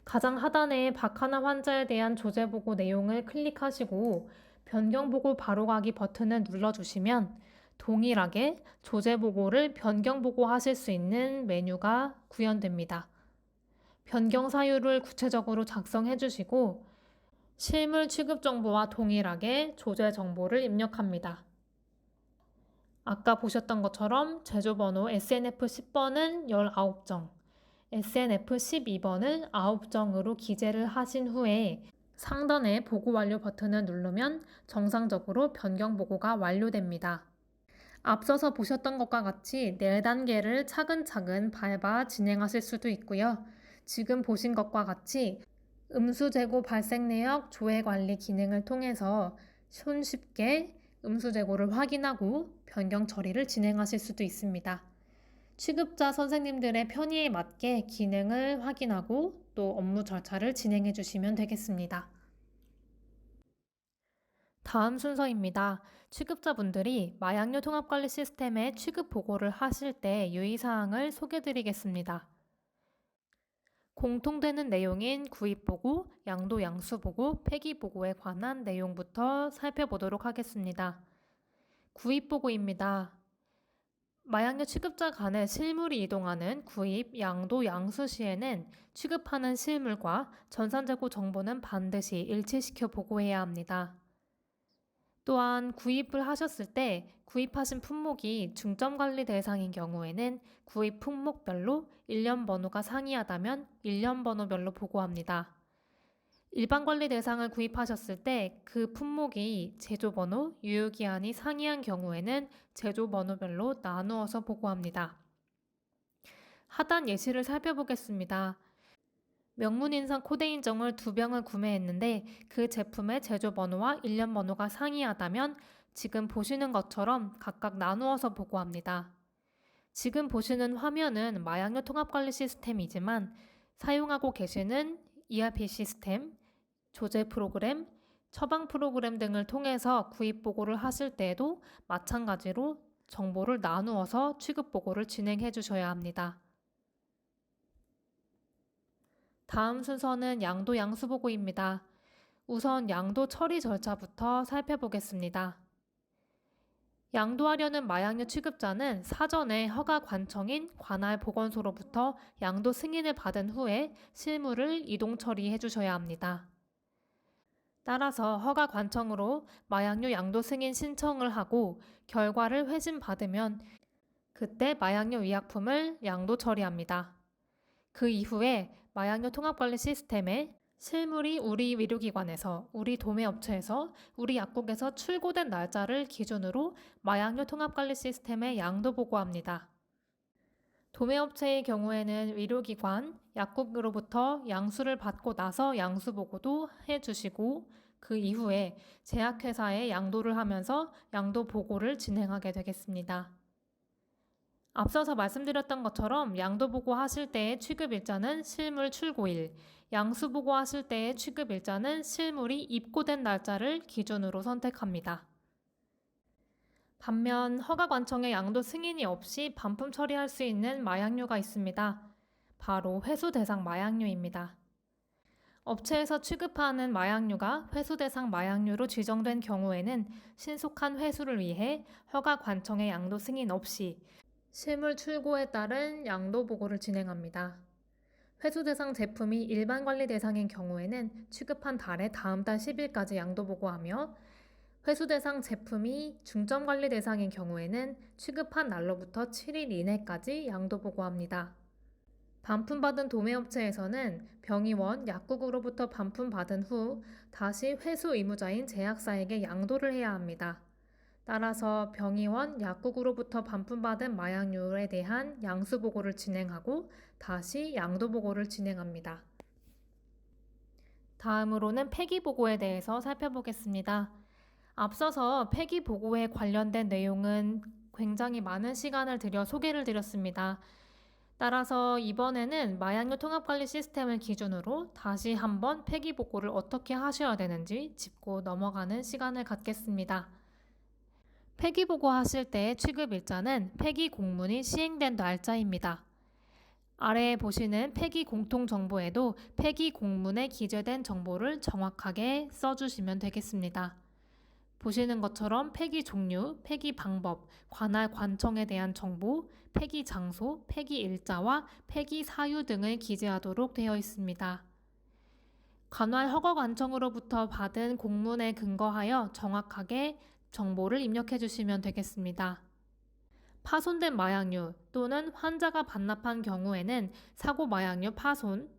가장 하단에 박하나 환자에 대한 조제보고 내용을 클릭하시고 변경보고 바로가기 버튼을 눌러주시면 동일하게 조제보고를 변경보고 하실 수 있는 메뉴가 구현됩니다. 변경 사유를 구체적으로 작성해 주시고 실물 취급 정보와 동일하게 조제 정보를 입력합니다. 아까 보셨던 것처럼 제조번호 SNF 10번은 19정, SNF 12번을 9정으로 기재를 하신 후에 상단의 보고 완료 버튼을 누르면 정상적으로 변경 보고가 완료됩니다. 앞서서 보셨던 것과 같이 4단계를 차근차근 밟아 진행하실 수도 있고요. 지금 보신 것과 같이 음수 재고 발생 내역 조회 관리 기능을 통해서 손쉽게 음수 재고를 확인하고 변경 처리를 진행하실 수도 있습니다. 취급자 선생님들의 편의에 맞게 기능을 확인하고 또 업무 절차를 진행해 주시면 되겠습니다. 다음 순서입니다. 취급자분들이 마약류 통합관리 시스템에 취급 보고를 하실 때 유의사항을 소개드리겠습니다. 공통되는 내용인 구입보고, 양도 양수보고, 폐기보고에 관한 내용부터 살펴보도록 하겠습니다. 구입보고입니다. 마약류 취급자 간의 실물이 이동하는 구입, 양도, 양수 시에는 취급하는 실물과 전산재고 정보는 반드시 일치시켜 보고해야 합니다. 또한 구입을 하셨을 때 구입하신 품목이 중점관리 대상인 경우에는 구입 품목별로 일련 번호가 상이하다면 일련 번호별로 보고합니다. 일반 관리 대상을 구입하셨을 때 그 품목이 제조번호, 유효기한이 상이한 경우에는 제조번호별로 나누어서 보고합니다. 하단 예시를 살펴보겠습니다. 명문인상 코데인정을 2병을 구매했는데 그 제품의 제조번호와 일련번호가 상이하다면 지금 보시는 것처럼 각각 나누어서 보고합니다. 지금 보시는 화면은 마약류 통합관리 시스템이지만 사용하고 계시는 ERP 시스템, 조제 프로그램, 처방 프로그램 등을 통해서 구입 보고를 하실 때에도 마찬가지로 정보를 나누어서 취급 보고를 진행해 주셔야 합니다. 다음 순서는 양도 양수 보고입니다. 우선 양도 처리 절차부터 살펴보겠습니다. 양도하려는 마약류 취급자는 사전에 허가 관청인 관할 보건소로부터 양도 승인을 받은 후에 실물을 이동 처리해 주셔야 합니다. 따라서 허가 관청으로 마약류 양도 승인 신청을 하고 결과를 회신받으면 그때 마약류 의약품을 양도 처리합니다. 그 이후에 마약류 통합관리 시스템에 실물이 우리 의료기관에서, 우리 도매업체에서, 우리 약국에서 출고된 날짜를 기준으로 마약류 통합관리 시스템에 양도 보고합니다. 도매업체의 경우에는 의료기관, 약국으로부터 양수를 받고 나서 양수 보고도 해주시고 그 이후에 제약회사에 양도를 하면서 양도 보고를 진행하게 되겠습니다. 앞서서 말씀드렸던 것처럼 양도 보고 하실 때의 취급 일자는 실물 출고일, 양수 보고 하실 때의 취급 일자는 실물이 입고된 날짜를 기준으로 선택합니다. 반면 허가 관청의 양도 승인이 없이 반품 처리할 수 있는 마약류가 있습니다. 바로 회수 대상 마약류입니다. 업체에서 취급하는 마약류가 회수 대상 마약류로 지정된 경우에는 신속한 회수를 위해 허가 관청의 양도 승인 없이 실물 출고에 따른 양도 보고를 진행합니다. 회수 대상 제품이 일반 관리 대상인 경우에는 취급한 달의 다음 달 10일까지 양도 보고하며 회수 대상 제품이 중점 관리 대상인 경우에는 취급한 날로부터 7일 이내까지 양도 보고합니다. 반품받은 도매업체에서는 병의원, 약국으로부터 반품받은 후 다시 회수 의무자인 제약사에게 양도를 해야 합니다. 따라서 병의원, 약국으로부터 반품받은 마약류에 대한 양수 보고를 진행하고 다시 양도 보고를 진행합니다. 다음으로는 폐기 보고에 대해서 살펴보겠습니다. 앞서서 폐기 보고에 관련된 내용은 굉장히 많은 시간을 들여 소개를 드렸습니다. 따라서 이번에는 마약류 통합관리 시스템을 기준으로 다시 한번 폐기 보고를 어떻게 하셔야 되는지 짚고 넘어가는 시간을 갖겠습니다. 폐기 보고 하실 때의 취급 일자는 폐기 공문이 시행된 날짜입니다. 아래에 보시는 폐기 공통정보에도 폐기 공문에 기재된 정보를 정확하게 써주시면 되겠습니다. 보시는 것처럼 폐기 종류, 폐기 방법, 관할 관청에 대한 정보, 폐기 장소, 폐기 일자와 폐기 사유 등을 기재하도록 되어 있습니다. 관할 허가 관청으로부터 받은 공문에 근거하여 정확하게 정보를 입력해 주시면 되겠습니다. 파손된 마약류 또는 환자가 반납한 경우에는 사고 마약류 파손,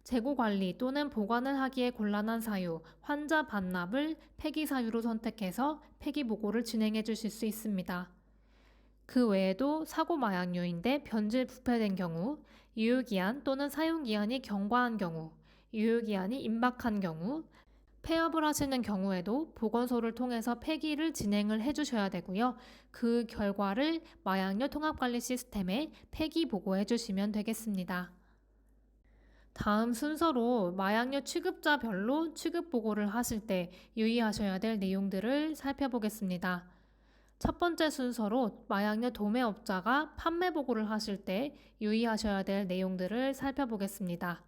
재고 관리 또는 보관을 하기에 곤란한 사유, 환자 반납을 폐기 사유로 선택해서 폐기 보고를 진행해 주실 수 있습니다. 그 외에도 사고 마약류인데 변질 부패된 경우, 유효기한 또는 사용기한이 경과한 경우, 유효기한이 임박한 경우, 폐업을 하시는 경우에도 보건소를 통해서 폐기를 진행을 해주셔야 되고요. 그 결과를 마약류 통합관리 시스템에 폐기 보고해 주시면 되겠습니다. 다음 순서로 마약류 취급자별로 취급 보고를 하실 때 유의하셔야 될 내용들을 살펴보겠습니다. 첫 번째 순서로 마약류 도매업자가 판매 보고를 하실 때 유의하셔야 될 내용들을 살펴보겠습니다.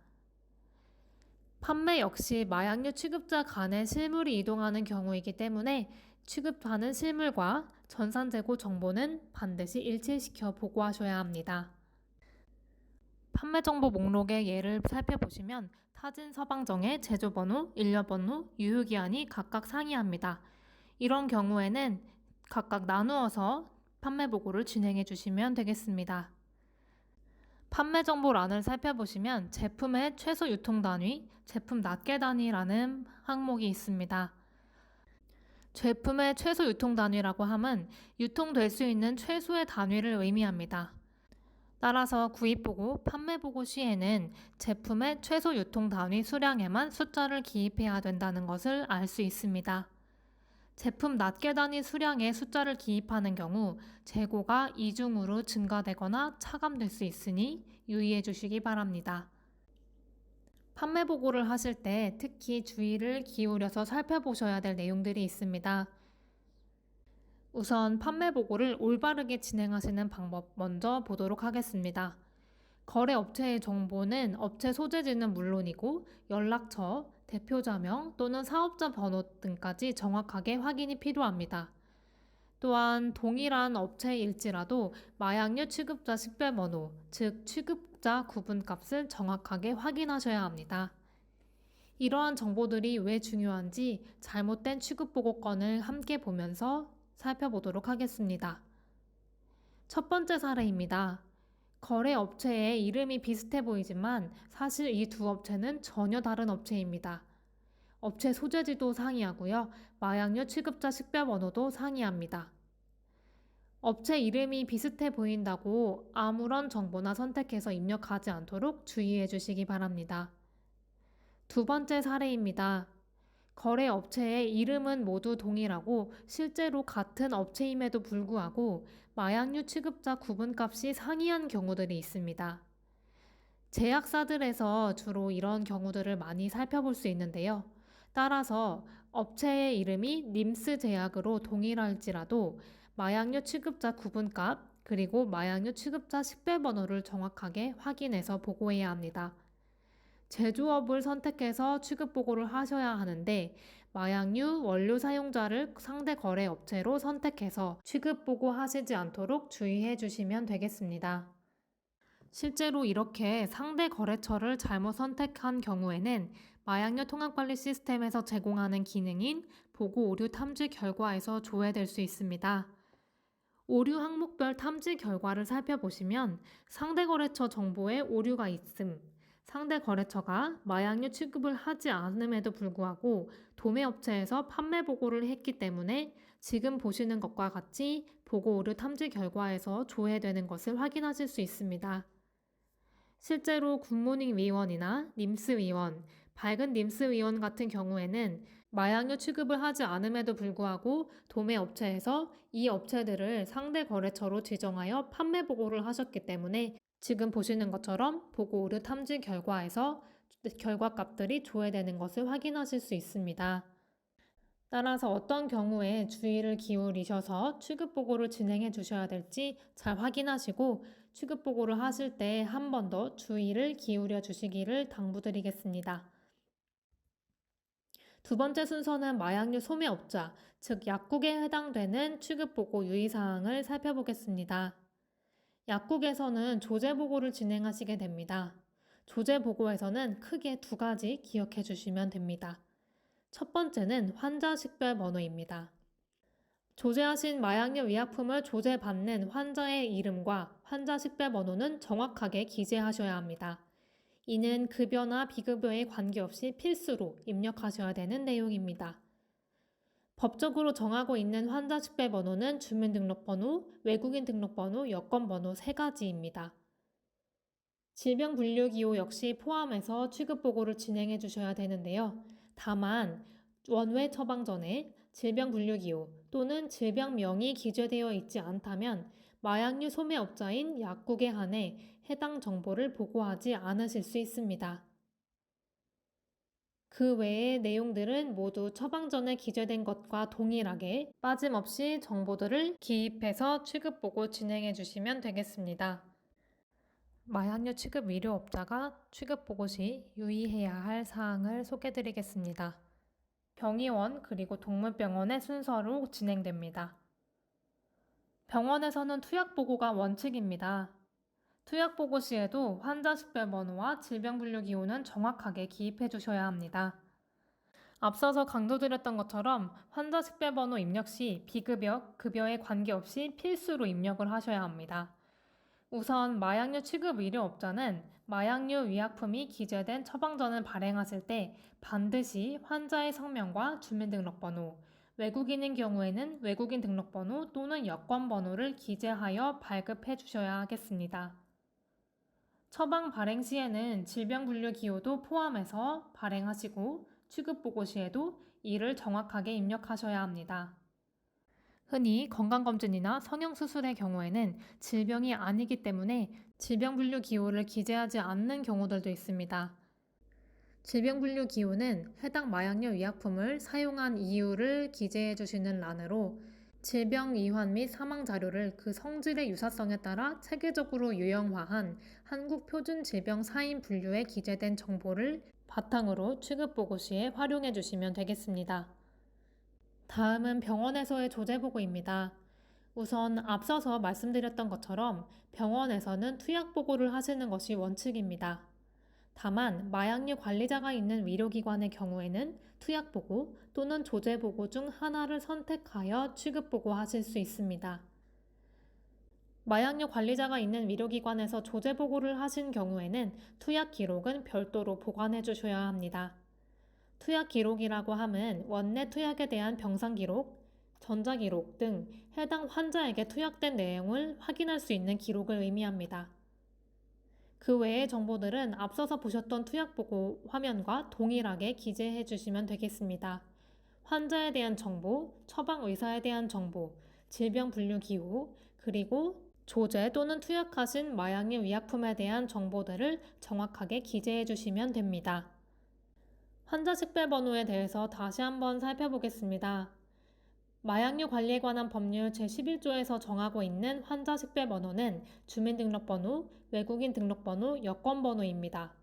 판매 역시 마약류 취급자 간의 실물이 이동하는 경우이기 때문에 취급하는 실물과 전산재고 정보는 반드시 일치시켜 보고하셔야 합니다. 판매 정보 목록의 예를 살펴보시면 타진 서방정의 제조번호, 일련번호, 유효기한이 각각 상이합니다. 이런 경우에는 각각 나누어서 판매 보고를 진행해 주시면 되겠습니다. 판매 정보란을 살펴보시면 제품의 최소 유통 단위, 제품 낱개 단위라는 항목이 있습니다. 제품의 최소 유통 단위라고 함은 유통될 수 있는 최소의 단위를 의미합니다. 따라서 구입보고, 판매보고 시에는 제품의 최소 유통 단위 수량에만 숫자를 기입해야 된다는 것을 알 수 있습니다. 제품 낱개 단위 수량에 숫자를 기입하는 경우 재고가 이중으로 증가되거나 차감될 수 있으니 유의해 주시기 바랍니다. 판매 보고를 하실 때 특히 주의를 기울여서 살펴보셔야 될 내용들이 있습니다. 우선 판매 보고를 올바르게 진행하시는 방법 먼저 보도록 하겠습니다. 거래 업체의 정보는 업체 소재지는 물론이고 연락처, 대표자명 또는 사업자 번호 등까지 정확하게 확인이 필요합니다. 또한 동일한 업체일지라도 마약류 취급자 식별번호, 즉 취급자 구분값을 정확하게 확인하셔야 합니다. 이러한 정보들이 왜 중요한지 잘못된 취급보고건을 함께 보면서 살펴보도록 하겠습니다. 첫 번째 사례입니다. 거래 업체의 이름이 비슷해 보이지만 사실 이 두 업체는 전혀 다른 업체입니다. 업체 소재지도 상이하고요. 마약류 취급자 식별번호도 상이합니다. 업체 이름이 비슷해 보인다고 아무런 정보나 선택해서 입력하지 않도록 주의해 주시기 바랍니다. 두 번째 사례입니다. 거래 업체의 이름은 모두 동일하고 실제로 같은 업체임에도 불구하고 마약류 취급자 구분값이 상이한 경우들이 있습니다. 제약사들에서 주로 이런 경우들을 많이 살펴볼 수 있는데요. 따라서 업체의 이름이 님스 제약으로 동일할지라도 마약류 취급자 구분값 그리고 마약류 취급자 식별번호를 정확하게 확인해서 보고해야 합니다. 제조업을 선택해서 취급 보고를 하셔야 하는데 마약류 원료 사용자를 상대 거래 업체로 선택해서 취급 보고하시지 않도록 주의해 주시면 되겠습니다. 실제로 이렇게 상대 거래처를 잘못 선택한 경우에는 마약류 통합관리 시스템에서 제공하는 기능인 보고 오류 탐지 결과에서 조회될 수 있습니다. 오류 항목별 탐지 결과를 살펴보시면 상대 거래처 정보에 오류가 있음, 상대 거래처가 마약류 취급을 하지 않음에도 불구하고 도매업체에서 판매 보고를 했기 때문에 지금 보시는 것과 같이 보고 오류 탐지 결과에서 조회되는 것을 확인하실 수 있습니다. 실제로 굿모닝 위원이나 님스 위원, 밝은 님스 위원 같은 경우에는 마약류 취급을 하지 않음에도 불구하고 도매업체에서 이 업체들을 상대 거래처로 지정하여 판매 보고를 하셨기 때문에 지금 보시는 것처럼 보고 오류 탐지 결과에서 결과값들이 조회되는 것을 확인하실 수 있습니다. 따라서 어떤 경우에 주의를 기울이셔서 취급 보고를 진행해 주셔야 될지 잘 확인하시고 취급 보고를 하실 때 한 번 더 주의를 기울여 주시기를 당부드리겠습니다. 두 번째 순서는 마약류 소매업자, 즉 약국에 해당되는 취급 보고 유의사항을 살펴보겠습니다. 약국에서는 조제 보고를 진행하시게 됩니다. 조제 보고에서는 크게 두 가지 기억해 주시면 됩니다. 첫 번째는 환자 식별 번호입니다. 조제하신 마약류 의약품을 조제받는 환자의 이름과 환자 식별 번호는 정확하게 기재하셔야 합니다. 이는 급여나 비급여에 관계없이 필수로 입력하셔야 되는 내용입니다. 법적으로 정하고 있는 환자 식별 번호는 주민등록번호, 외국인 등록번호, 여권번호 3가지입니다. 질병분류기호 역시 포함해서 취급보고를 진행해 주셔야 되는데요. 다만 원외 처방 전에 질병분류기호 또는 질병명이 기재되어 있지 않다면 마약류 소매업자인 약국에 한해 해당 정보를 보고하지 않으실 수 있습니다. 그 외의 내용들은 모두 처방 전에 기재된 것과 동일하게 빠짐없이 정보들을 기입해서 취급보고 진행해 주시면 되겠습니다. 마약류 취급 의료업자가 취급보고 시 유의해야 할 사항을 소개드리겠습니다. 병의원 그리고 동물병원의 순서로 진행됩니다. 병원에서는 투약보고가 원칙입니다. 투약보고 시에도 환자 식별번호와 질병분류기호는 정확하게 기입해 주셔야 합니다. 앞서서 강조드렸던 것처럼 환자 식별번호 입력 시 비급여, 급여에 관계없이 필수로 입력을 하셔야 합니다. 우선 마약류 취급 의료업자는 마약류 의약품이 기재된 처방전을 발행하실 때 반드시 환자의 성명과 주민등록번호, 외국인인 경우에는 외국인 등록번호 또는 여권번호를 기재하여 발급해 주셔야 하겠습니다. 처방 발행 시에는 질병분류기호도 포함해서 발행하시고 취급보고 시에도 이를 정확하게 입력하셔야 합니다. 흔히 건강검진이나 성형수술의 경우에는 질병이 아니기 때문에 질병분류기호를 기재하지 않는 경우들도 있습니다. 질병분류기호는 해당 마약류 의약품을 사용한 이유를 기재해 주시는 란으로 질병 이환 및 사망 자료를 그 성질의 유사성에 따라 체계적으로 유형화한 한국표준질병 사인 분류에 기재된 정보를 바탕으로 취급보고 시에 활용해 주시면 되겠습니다. 다음은 병원에서의 조제보고입니다. 우선 앞서서 말씀드렸던 것처럼 병원에서는 투약보고를 하시는 것이 원칙입니다. 다만 마약류 관리자가 있는 의료기관의 경우에는 투약보고 또는 조제보고 중 하나를 선택하여 취급보고 하실 수 있습니다. 마약류 관리자가 있는 의료기관에서 조제보고를 하신 경우에는 투약 기록은 별도로 보관해 주셔야 합니다. 투약 기록이라고 함은 원내 투약에 대한 병상 기록, 전자 기록 등 해당 환자에게 투약된 내용을 확인할 수 있는 기록을 의미합니다. 그 외의 정보들은 앞서서 보셨던 투약보고 화면과 동일하게 기재해 주시면 되겠습니다. 환자에 대한 정보, 처방 의사에 대한 정보, 질병 분류 기호, 그리고 조제 또는 투약하신 마약류 의약품에 대한 정보들을 정확하게 기재해 주시면 됩니다. 환자 식별번호에 대해서 다시 한번 살펴보겠습니다. 마약류 관리에 관한 법률 제11조에서 정하고 있는 환자 식별번호는 주민등록번호, 외국인 등록번호, 여권번호입니다.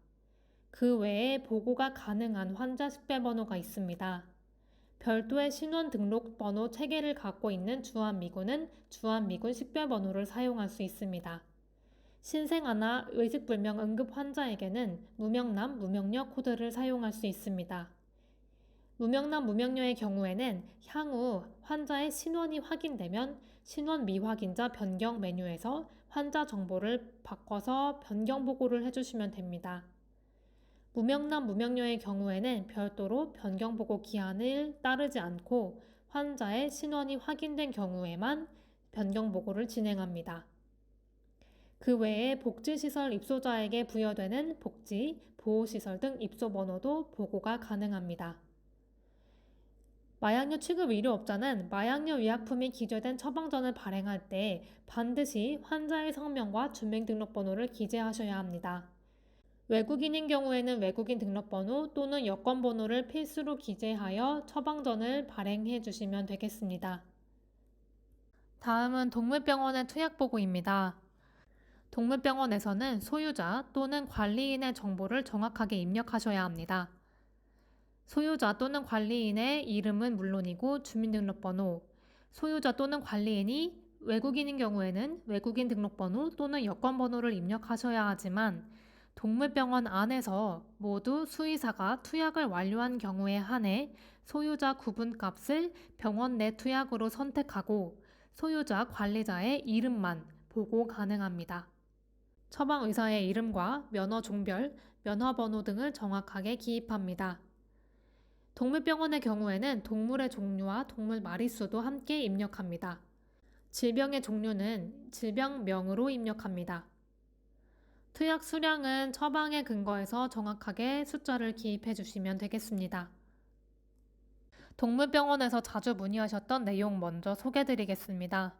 그 외에 보고가 가능한 환자 식별번호가 있습니다. 별도의 신원 등록번호 체계를 갖고 있는 주한미군은 주한미군 식별번호를 사용할 수 있습니다. 신생아나 의식불명 응급 환자에게는 무명남, 무명녀 코드를 사용할 수 있습니다. 무명남, 무명녀의 경우에는 향후 환자의 신원이 확인되면 신원 미확인자 변경 메뉴에서 환자 정보를 바꿔서 변경 보고를 해주시면 됩니다. 무명남, 무명녀의 경우에는 별도로 변경 보고 기한을 따르지 않고 환자의 신원이 확인된 경우에만 변경 보고를 진행합니다. 그 외에 복지시설 입소자에게 부여되는 복지, 보호시설 등 입소번호도 보고가 가능합니다. 마약류 취급 의료업자는 마약류 의약품이 기재된 처방전을 발행할 때 반드시 환자의 성명과 주민등록번호를 기재하셔야 합니다. 외국인인 경우에는 외국인 등록번호 또는 여권번호를 필수로 기재하여 처방전을 발행해 주시면 되겠습니다. 다음은 동물병원의 투약보고입니다. 동물병원에서는 소유자 또는 관리인의 정보를 정확하게 입력하셔야 합니다. 소유자 또는 관리인의 이름은 물론이고 주민등록번호, 소유자 또는 관리인이 외국인인 경우에는 외국인 등록번호 또는 여권번호를 입력하셔야 하지만 동물병원 안에서 모두 수의사가 투약을 완료한 경우에 한해 소유자 구분값을 병원 내 투약으로 선택하고 소유자 관리자의 이름만 보고 가능합니다. 처방 의사의 이름과 면허 종별, 면허 번호 등을 정확하게 기입합니다. 동물병원의 경우에는 동물의 종류와 동물 마리수도 함께 입력합니다. 질병의 종류는 질병명으로 입력합니다. 투약 수량은 처방에 근거해서 정확하게 숫자를 기입해 주시면 되겠습니다. 동물병원에서 자주 문의하셨던 내용 먼저 소개드리겠습니다.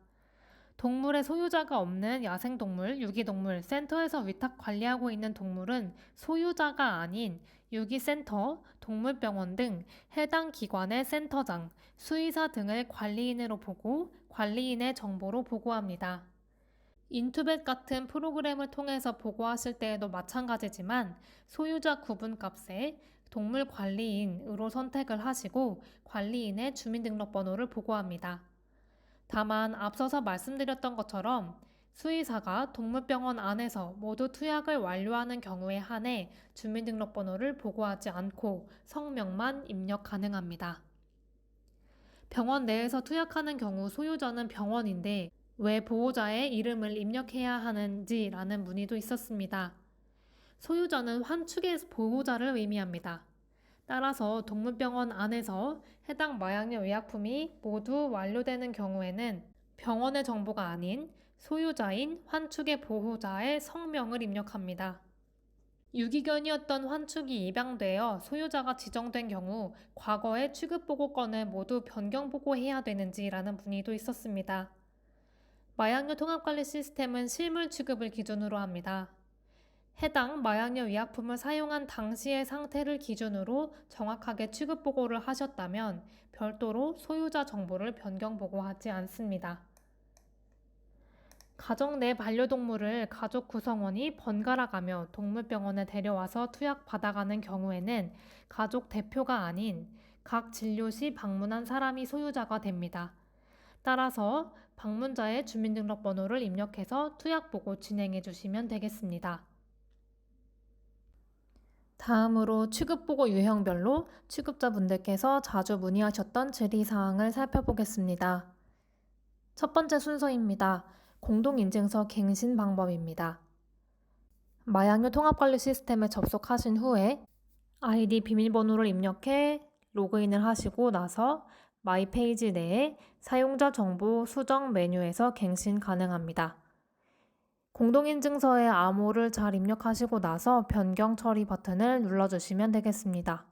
동물의 소유자가 없는 야생동물, 유기동물, 센터에서 위탁 관리하고 있는 동물은 소유자가 아닌 유기센터, 동물병원 등 해당 기관의 센터장, 수의사 등을 관리인으로 보고 관리인의 정보로 보고합니다. 인투벳 같은 프로그램을 통해서 보고하실 때에도 마찬가지지만 소유자 구분값에 동물 관리인으로 선택을 하시고 관리인의 주민등록번호를 보고합니다. 다만 앞서서 말씀드렸던 것처럼 수의사가 동물병원 안에서 모두 투약을 완료하는 경우에 한해 주민등록번호를 보고하지 않고 성명만 입력 가능합니다. 병원 내에서 투약하는 경우 소유자는 병원인데 왜 보호자의 이름을 입력해야 하는지라는 문의도 있었습니다. 소유자는 환축의 보호자를 의미합니다. 따라서 동물병원 안에서 해당 마약류 의약품이 모두 완료되는 경우에는 병원의 정보가 아닌 소유자인 환축의 보호자의 성명을 입력합니다. 유기견이었던 환축이 입양되어 소유자가 지정된 경우 과거의 취급보고건을 모두 변경보고해야 되는지라는 문의도 있었습니다. 마약류 통합관리 시스템은 실물 취급을 기준으로 합니다. 해당 마약류 의약품을 사용한 당시의 상태를 기준으로 정확하게 취급 보고를 하셨다면 별도로 소유자 정보를 변경 보고하지 않습니다. 가정 내 반려동물을 가족 구성원이 번갈아 가며 동물병원에 데려와서 투약 받아가는 경우에는 가족 대표가 아닌 각 진료시 방문한 사람이 소유자가 됩니다. 따라서 방문자의 주민등록번호를 입력해서 투약 보고 진행해 주시면 되겠습니다. 다음으로 취급보고 유형별로 취급자분들께서 자주 문의하셨던 질의사항을 살펴보겠습니다. 첫 번째 순서입니다. 공동인증서 갱신 방법입니다. 마약류 통합관리 시스템에 접속하신 후에 아이디 비밀번호를 입력해 로그인을 하시고 나서 마이 페이지 내에 사용자 정보 수정 메뉴에서 갱신 가능합니다. 공동인증서에 암호를 잘 입력하시고 나서 변경 처리 버튼을 눌러주시면 되겠습니다.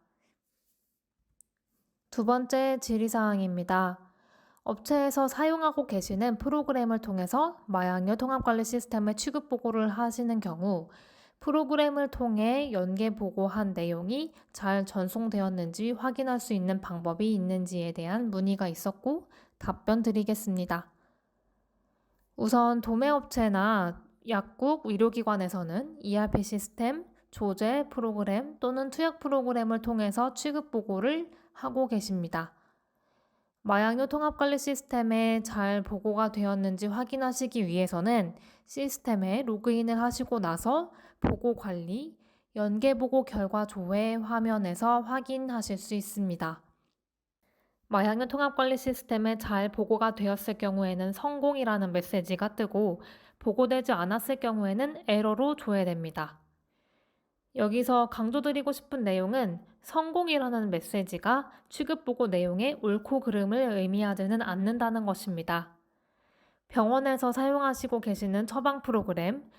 두 번째 질의사항입니다. 업체에서 사용하고 계시는 프로그램을 통해서 마약류 통합관리 시스템의 취급 보고를 하시는 경우 프로그램을 통해 연계 보고한 내용이 잘 전송되었는지 확인할 수 있는 방법이 있는지에 대한 문의가 있었고 답변 드리겠습니다. 우선 도매업체나 약국, 의료기관에서는 ERP 시스템, 조제 프로그램 또는 투약 프로그램을 통해서 취급 보고를 하고 계십니다. 마약류 통합관리 시스템에 잘 보고가 되었는지 확인하시기 위해서는 시스템에 로그인을 하시고 나서 보고 관리, 연계 보고 결과 조회 화면에서 확인하실 수 있습니다. 마약류 통합관리 시스템에 잘 보고가 되었을 경우에는 성공이라는 메시지가 뜨고 보고되지 않았을 경우에는 에러로 조회됩니다. 여기서 강조드리고 싶은 내용은 성공이라는 메시지가 취급보고 내용의 옳고 그름을 의미하지는 않는다는 것입니다. 병원에서 사용하시고 계시는 처방 프로그램,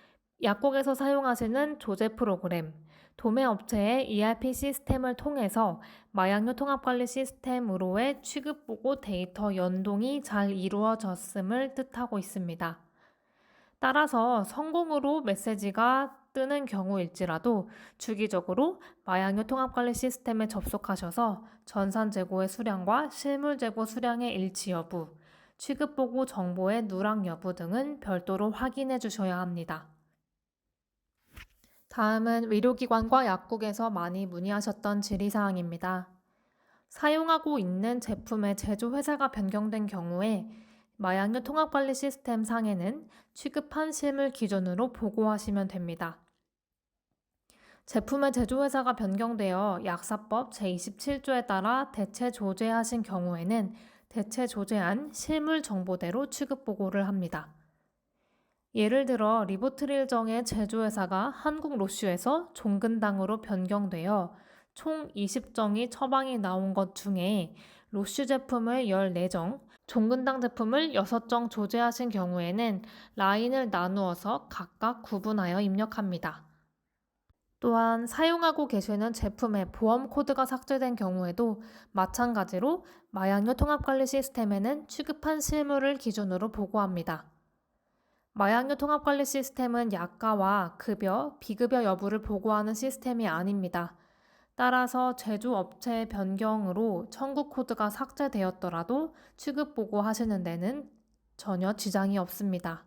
약국에서 사용하시는 조제 프로그램, 도매업체의 ERP 시스템을 통해서 마약류 통합관리 시스템으로의 취급보고 데이터 연동이 잘 이루어졌음을 뜻하고 있습니다. 따라서 성공으로 메시지가 뜨는 경우일지라도 주기적으로 마약류 통합관리 시스템에 접속하셔서 전산 재고의 수량과 실물 재고 수량의 일치 여부, 취급보고 정보의 누락 여부 등은 별도로 확인해 주셔야 합니다. 다음은 의료기관과 약국에서 많이 문의하셨던 질의사항입니다. 사용하고 있는 제품의 제조회사가 변경된 경우에 마약류 통합관리 시스템 상에는 취급한 실물 기준으로 보고하시면 됩니다. 제품의 제조회사가 변경되어 약사법 제27조에 따라 대체 조제하신 경우에는 대체 조제한 실물 정보대로 취급 보고를 합니다. 예를 들어 리보트릴정의 제조회사가 한국 로슈에서 종근당으로 변경되어 총 20정이 처방이 나온 것 중에 로슈 제품을 14정, 종근당 제품을 6정 조제하신 경우에는 라인을 나누어서 각각 구분하여 입력합니다. 또한 사용하고 계시는 제품의 보험 코드가 삭제된 경우에도 마찬가지로 마약류 통합관리 시스템에는 취급한 실물을 기준으로 보고합니다. 마약류 통합관리 시스템은 약가와 급여, 비급여 여부를 보고하는 시스템이 아닙니다. 따라서 제조업체의 변경으로 청구 코드가 삭제되었더라도 취급 보고하시는 데는 전혀 지장이 없습니다.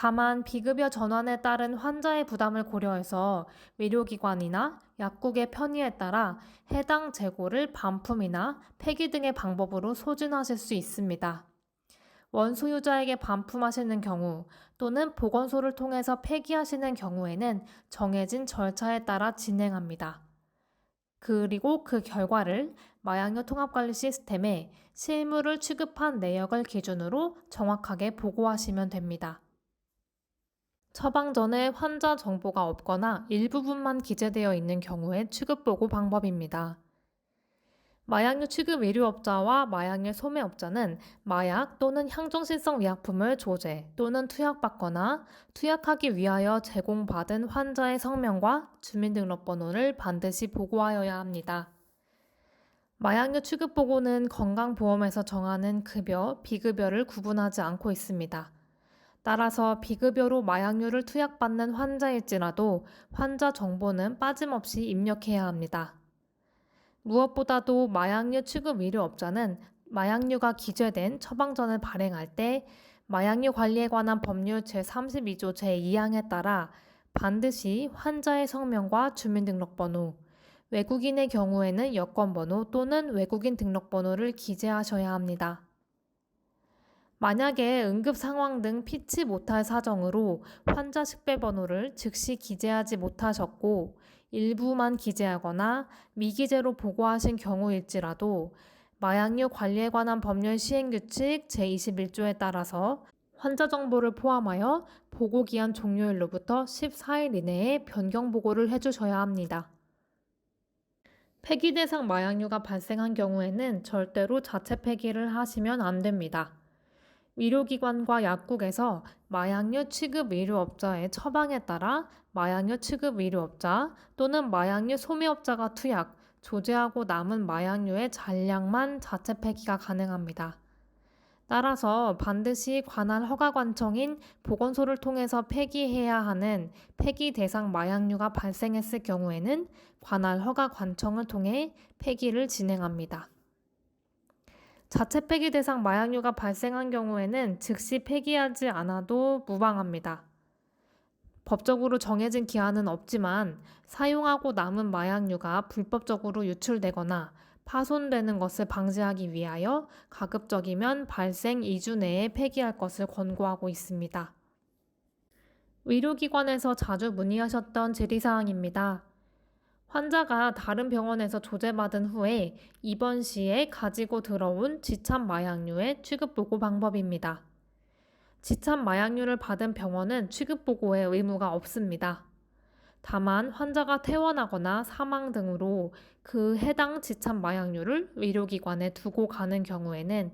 다만 비급여 전환에 따른 환자의 부담을 고려해서 의료기관이나 약국의 편의에 따라 해당 재고를 반품이나 폐기 등의 방법으로 소진하실 수 있습니다. 원소유자에게 반품하시는 경우 또는 보건소를 통해서 폐기하시는 경우에는 정해진 절차에 따라 진행합니다. 그리고 그 결과를 마약류 통합관리 시스템에 실물을 취급한 내역을 기준으로 정확하게 보고하시면 됩니다. 처방 전에 환자 정보가 없거나 일부분만 기재되어 있는 경우의 취급보고 방법입니다. 마약류 취급 의료업자와 마약류 소매업자는 마약 또는 향정신성 의약품을 조제 또는 투약받거나 투약하기 위하여 제공받은 환자의 성명과 주민등록번호를 반드시 보고하여야 합니다. 마약류 취급보고는 건강보험에서 정하는 급여, 비급여를 구분하지 않고 있습니다. 따라서 비급여로 마약류를 투약받는 환자일지라도 환자 정보는 빠짐없이 입력해야 합니다. 무엇보다도 마약류 취급 의료업자는 마약류가 기재된 처방전을 발행할 때 마약류 관리에 관한 법률 제32조 제2항에 따라 반드시 환자의 성명과 주민등록번호, 외국인의 경우에는 여권번호 또는 외국인 등록번호를 기재하셔야 합니다. 만약에 응급 상황 등 피치 못할 사정으로 환자 식별번호를 즉시 기재하지 못하셨고 일부만 기재하거나 미기재로 보고하신 경우일지라도 마약류 관리에 관한 법률 시행규칙 제21조에 따라서 환자 정보를 포함하여 보고기한 종료일로부터 14일 이내에 변경 보고를 해주셔야 합니다. 폐기 대상 마약류가 발생한 경우에는 절대로 자체 폐기를 하시면 안 됩니다. 의료기관과 약국에서 마약류 취급 의료업자의 처방에 따라 마약류 취급 의료업자 또는 마약류 소매업자가 투약, 조제하고 남은 마약류의 잔량만 자체 폐기가 가능합니다. 따라서 반드시 관할 허가관청인 보건소를 통해서 폐기해야 하는 폐기 대상 마약류가 발생했을 경우에는 관할 허가관청을 통해 폐기를 진행합니다. 자체 폐기 대상 마약류가 발생한 경우에는 즉시 폐기하지 않아도 무방합니다. 법적으로 정해진 기한은 없지만 사용하고 남은 마약류가 불법적으로 유출되거나 파손되는 것을 방지하기 위하여 가급적이면 발생 2주 내에 폐기할 것을 권고하고 있습니다. 의료기관에서 자주 문의하셨던 질의사항입니다. 환자가 다른 병원에서 조제받은 후에 입원 시에 가지고 들어온 지참 마약류의 취급보고 방법입니다. 지참 마약류를 받은 병원은 취급보고에 의무가 없습니다. 다만 환자가 퇴원하거나 사망 등으로 그 해당 지참 마약류를 의료기관에 두고 가는 경우에는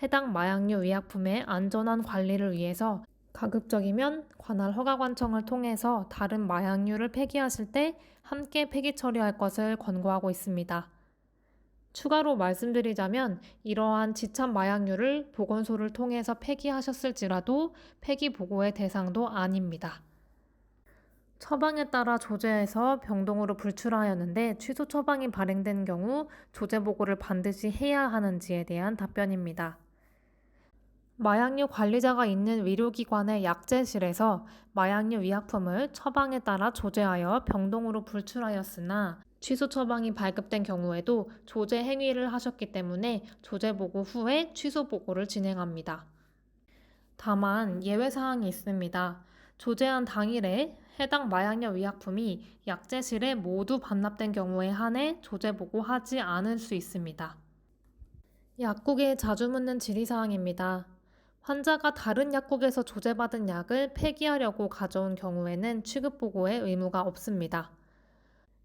해당 마약류 의약품의 안전한 관리를 위해서 가급적이면 관할 허가관청을 통해서 다른 마약류를 폐기하실 때 함께 폐기 처리할 것을 권고하고 있습니다. 추가로 말씀드리자면 이러한 지참 마약류를 보건소를 통해서 폐기하셨을지라도 폐기 보고의 대상도 아닙니다. 처방에 따라 조제해서 병동으로 불출하였는데 취소 처방이 발행된 경우 조제 보고를 반드시 해야 하는지에 대한 답변입니다. 마약류 관리자가 있는 의료기관의 약제실에서 마약류 의약품을 처방에 따라 조제하여 병동으로 불출하였으나 취소 처방이 발급된 경우에도 조제 행위를 하셨기 때문에 조제 보고 후에 취소 보고를 진행합니다. 다만 예외사항이 있습니다. 조제한 당일에 해당 마약류 의약품이 약제실에 모두 반납된 경우에 한해 조제 보고하지 않을 수 있습니다. 약국에 자주 묻는 질의사항입니다. 환자가 다른 약국에서 조제받은 약을 폐기하려고 가져온 경우에는 취급보고에 의무가 없습니다.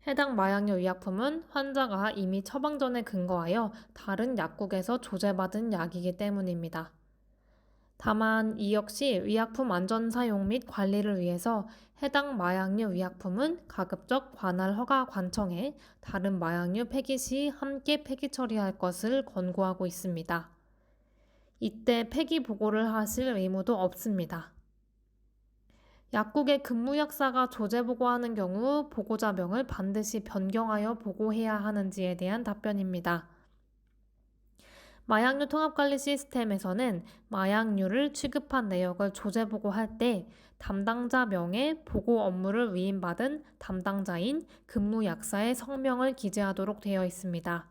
해당 마약류 의약품은 환자가 이미 처방전에 근거하여 다른 약국에서 조제받은 약이기 때문입니다. 다만 이 역시 의약품 안전 사용 및 관리를 위해서 해당 마약류 의약품은 가급적 관할 허가 관청에 다른 마약류 폐기 시 함께 폐기 처리할 것을 권고하고 있습니다. 이때 폐기 보고를 하실 의무도 없습니다. 약국의 근무약사가 조제 보고하는 경우 보고자명을 반드시 변경하여 보고해야 하는지에 대한 답변입니다. 마약류 통합관리 시스템에서는 마약류를 취급한 내역을 조제 보고할 때 담당자 명에 보고 업무를 위임받은 담당자인 근무약사의 성명을 기재하도록 되어 있습니다.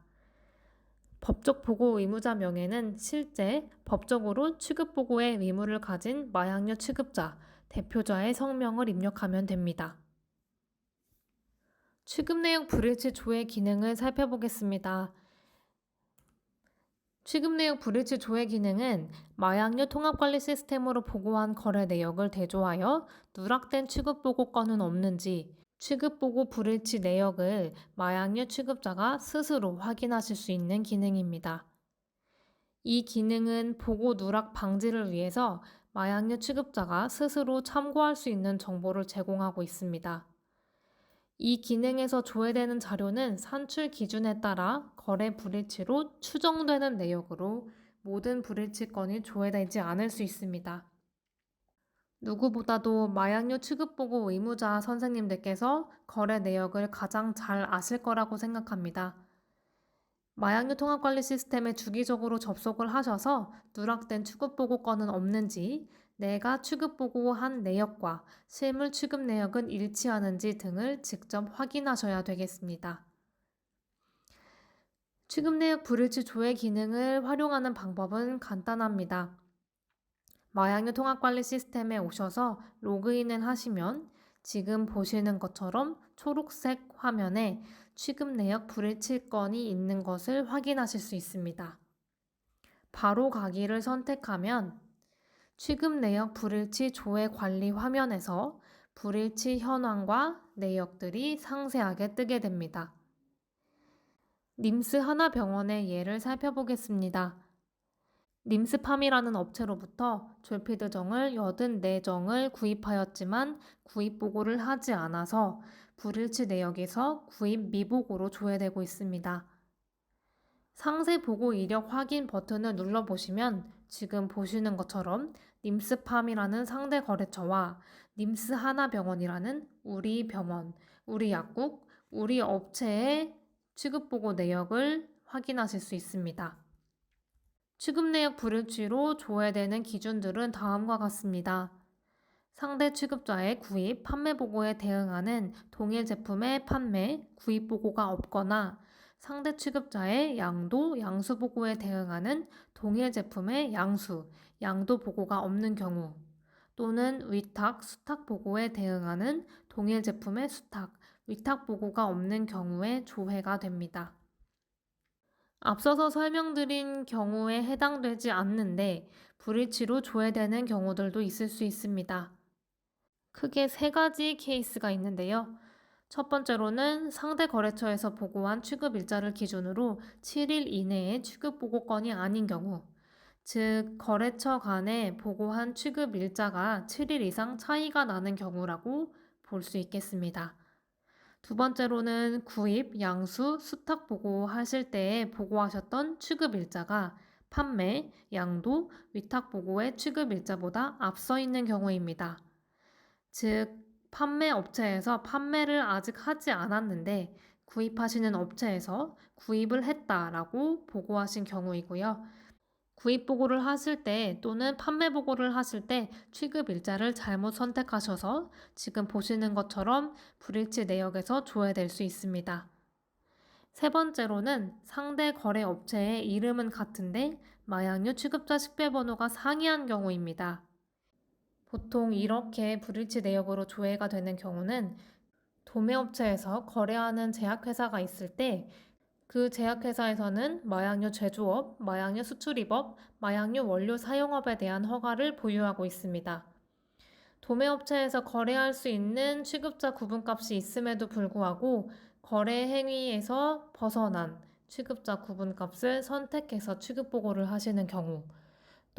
법적 보고 의무자 명에는 실제 법적으로 취급 보고의 의무를 가진 마약류 취급자, 대표자의 성명을 입력하면 됩니다. 취급 내역 불일치 조회 기능을 살펴보겠습니다. 취급 내역 불일치 조회 기능은 마약류 통합관리 시스템으로 보고한 거래 내역을 대조하여 누락된 취급 보고 건은 없는지 취급 보고 불일치 내역을 마약류 취급자가 스스로 확인하실 수 있는 기능입니다. 이 기능은 보고 누락 방지를 위해서 마약류 취급자가 스스로 참고할 수 있는 정보를 제공하고 있습니다. 이 기능에서 조회되는 자료는 산출 기준에 따라 거래 불일치로 추정되는 내역으로 모든 불일치 건이 조회되지 않을 수 있습니다. 누구보다도 마약류 취급보고 의무자 선생님들께서 거래 내역을 가장 잘 아실 거라고 생각합니다. 마약류 통합관리 시스템에 주기적으로 접속을 하셔서 누락된 취급보고 건은 없는지, 내가 취급보고한 내역과 실물 취급 내역은 일치하는지 등을 직접 확인하셔야 되겠습니다. 취급 내역 불일치 조회 기능을 활용하는 방법은 간단합니다. 마약류 통합관리 시스템에 오셔서 로그인을 하시면 지금 보시는 것처럼 초록색 화면에 취급 내역 불일치 건이 있는 것을 확인하실 수 있습니다. 바로 가기를 선택하면 취급 내역 불일치 조회 관리 화면에서 불일치 현황과 내역들이 상세하게 뜨게 됩니다. 님스 하나병원의 예를 살펴보겠습니다. 님스팜이라는 업체로부터 졸피드정을 84정을 구입하였지만 구입 보고를 하지 않아서 불일치 내역에서 구입 미보고로 조회되고 있습니다. 상세 보고 이력 확인 버튼을 눌러보시면 지금 보시는 것처럼 님스팜이라는 상대 거래처와 님스 하나병원이라는 우리 병원, 우리 약국, 우리 업체의 취급보고 내역을 확인하실 수 있습니다. 취급 내역 불일치로 조회되는 기준들은 다음과 같습니다. 상대 취급자의 구입, 판매 보고에 대응하는 동일 제품의 판매, 구입 보고가 없거나 상대 취급자의 양도, 양수 보고에 대응하는 동일 제품의 양수, 양도 보고가 없는 경우 또는 위탁, 수탁 보고에 대응하는 동일 제품의 수탁, 위탁 보고가 없는 경우에 조회가 됩니다. 앞서서 설명드린 경우에 해당되지 않는데 불일치로 조회되는 경우들도 있을 수 있습니다. 크게 3가지 케이스가 있는데요. 첫 번째로는 상대 거래처에서 보고한 취급 일자를 기준으로 7일 이내에 취급 보고 건이 아닌 경우, 즉 거래처 간에 보고한 취급 일자가 7일 이상 차이가 나는 경우라고 볼 수 있겠습니다. 두 번째로는 구입, 양수, 수탁 보고하실 때에 보고하셨던 취급 일자가 판매, 양도, 위탁 보고의 취급 일자보다 앞서 있는 경우입니다. 즉, 판매 업체에서 판매를 아직 하지 않았는데 구입하시는 업체에서 구입을 했다라고 보고하신 경우이고요. 구입 보고를 하실 때 또는 판매 보고를 하실 때 취급 일자를 잘못 선택하셔서 지금 보시는 것처럼 불일치 내역에서 조회될 수 있습니다. 세 번째로는 상대 거래 업체의 이름은 같은데 마약류 취급자 식별번호가 상이한 경우입니다. 보통 이렇게 불일치 내역으로 조회가 되는 경우는 도매업체에서 거래하는 제약회사가 있을 때 그 제약회사에서는 마약류 제조업, 마약류 수출입업, 마약류 원료 사용업에 대한 허가를 보유하고 있습니다. 도매업체에서 거래할 수 있는 취급자 구분값이 있음에도 불구하고 거래 행위에서 벗어난 취급자 구분값을 선택해서 취급보고를 하시는 경우,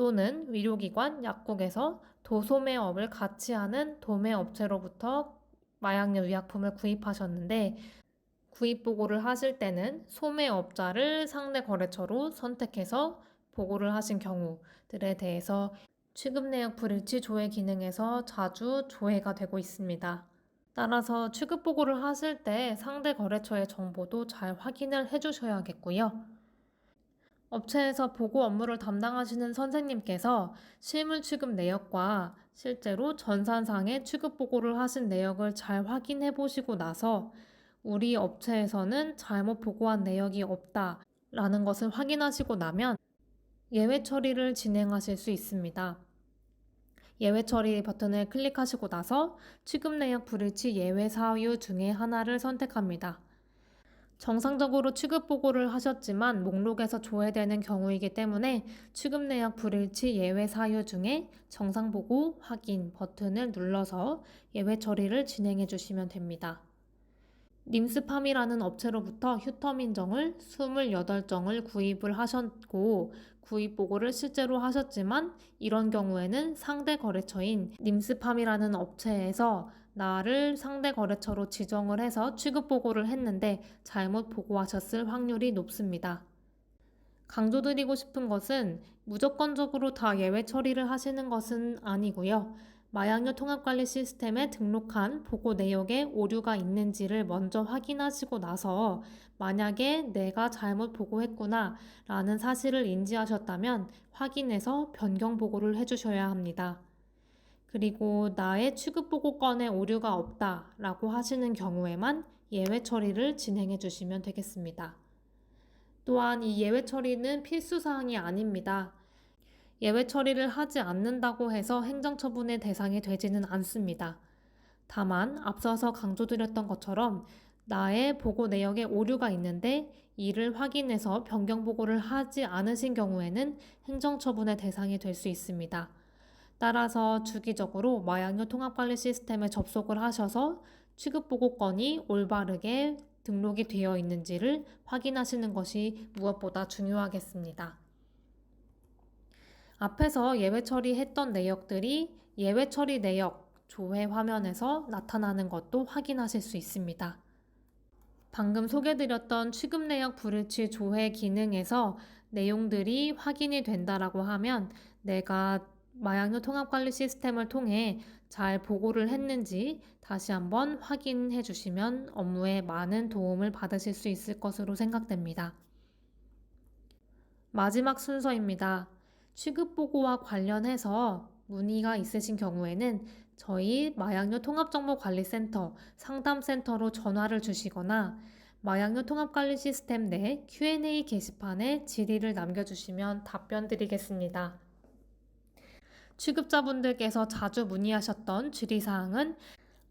또는 의료기관, 약국에서 도소매업을 같이 하는 도매업체로부터 마약류 의약품을 구입하셨는데 구입 보고를 하실 때는 소매업자를 상대 거래처로 선택해서 보고를 하신 경우들에 대해서 취급내역 불일치 조회 기능에서 자주 조회가 되고 있습니다. 따라서 취급 보고를 하실 때 상대 거래처의 정보도 잘 확인을 해주셔야겠고요. 업체에서 보고 업무를 담당하시는 선생님께서 실물 취급 내역과 실제로 전산상의 취급 보고를 하신 내역을 잘 확인해 보시고 나서 우리 업체에서는 잘못 보고한 내역이 없다라는 것을 확인하시고 나면 예외 처리를 진행하실 수 있습니다. 예외 처리 버튼을 클릭하시고 나서 취급 내역 불일치 예외 사유 중에 하나를 선택합니다. 정상적으로 취급 보고를 하셨지만 목록에서 조회되는 경우이기 때문에 취급 내역 불일치 예외 사유 중에 정상 보고 확인 버튼을 눌러서 예외 처리를 진행해 주시면 됩니다. 림스팜이라는 업체로부터 휴텀 인정을 28정을 구입을 하셨고 구입 보고를 실제로 하셨지만 이런 경우에는 상대 거래처인 림스팜이라는 업체에서 나를 상대 거래처로 지정을 해서 취급 보고를 했는데 잘못 보고하셨을 확률이 높습니다. 강조드리고 싶은 것은 무조건적으로 다 예외 처리를 하시는 것은 아니고요. 마약류 통합관리 시스템에 등록한 보고 내역에 오류가 있는지를 먼저 확인하시고 나서 만약에 내가 잘못 보고했구나 라는 사실을 인지하셨다면 확인해서 변경 보고를 해주셔야 합니다. 그리고 나의 취급 보고 건에 오류가 없다 라고 하시는 경우에만 예외 처리를 진행해 주시면 되겠습니다. 또한 이 예외 처리는 필수 사항이 아닙니다. 예외 처리를 하지 않는다고 해서 행정처분의 대상이 되지는 않습니다. 다만 앞서서 강조드렸던 것처럼 나의 보고 내역에 오류가 있는데 이를 확인해서 변경 보고를 하지 않으신 경우에는 행정처분의 대상이 될 수 있습니다. 따라서 주기적으로 마약류 통합관리 시스템에 접속을 하셔서 취급보고 건이 올바르게 등록이 되어 있는지를 확인하시는 것이 무엇보다 중요하겠습니다. 앞에서 예외 처리했던 내역들이 예외 처리 내역 조회 화면에서 나타나는 것도 확인하실 수 있습니다. 방금 소개드렸던 취급 내역 불일치 조회 기능에서 내용들이 확인이 된다라고 하면 내가 마약류 통합관리 시스템을 통해 잘 보고를 했는지 다시 한번 확인해 주시면 업무에 많은 도움을 받으실 수 있을 것으로 생각됩니다. 마지막 순서입니다. 취급보고와 관련해서 문의가 있으신 경우에는 저희 마약류 통합정보관리센터 상담센터로 전화를 주시거나 마약류 통합관리 시스템 내 Q&A 게시판에 질의를 남겨주시면 답변 드리겠습니다. 취급자분들께서 자주 문의하셨던 질의사항은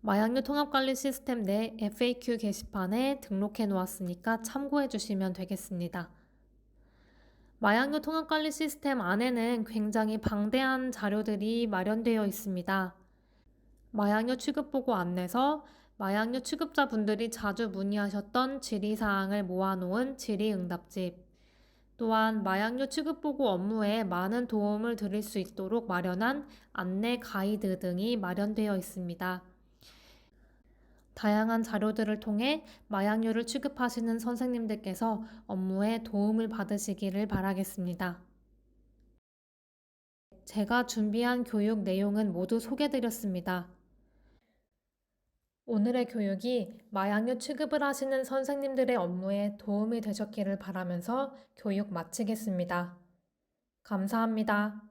마약류 통합관리 시스템 내 FAQ 게시판에 등록해 놓았으니까 참고해 주시면 되겠습니다. 마약류 통합관리 시스템 안에는 굉장히 방대한 자료들이 마련되어 있습니다. 마약류 취급보고 안내서, 마약류 취급자분들이 자주 문의하셨던 질의사항을 모아놓은 질의응답집, 또한 마약류 취급보고 업무에 많은 도움을 드릴 수 있도록 마련한 안내 가이드 등이 마련되어 있습니다. 다양한 자료들을 통해 마약류를 취급하시는 선생님들께서 업무에 도움을 받으시기를 바라겠습니다. 제가 준비한 교육 내용은 모두 소개드렸습니다. 오늘의 교육이 마약류 취급을 하시는 선생님들의 업무에 도움이 되셨기를 바라면서 교육 마치겠습니다. 감사합니다.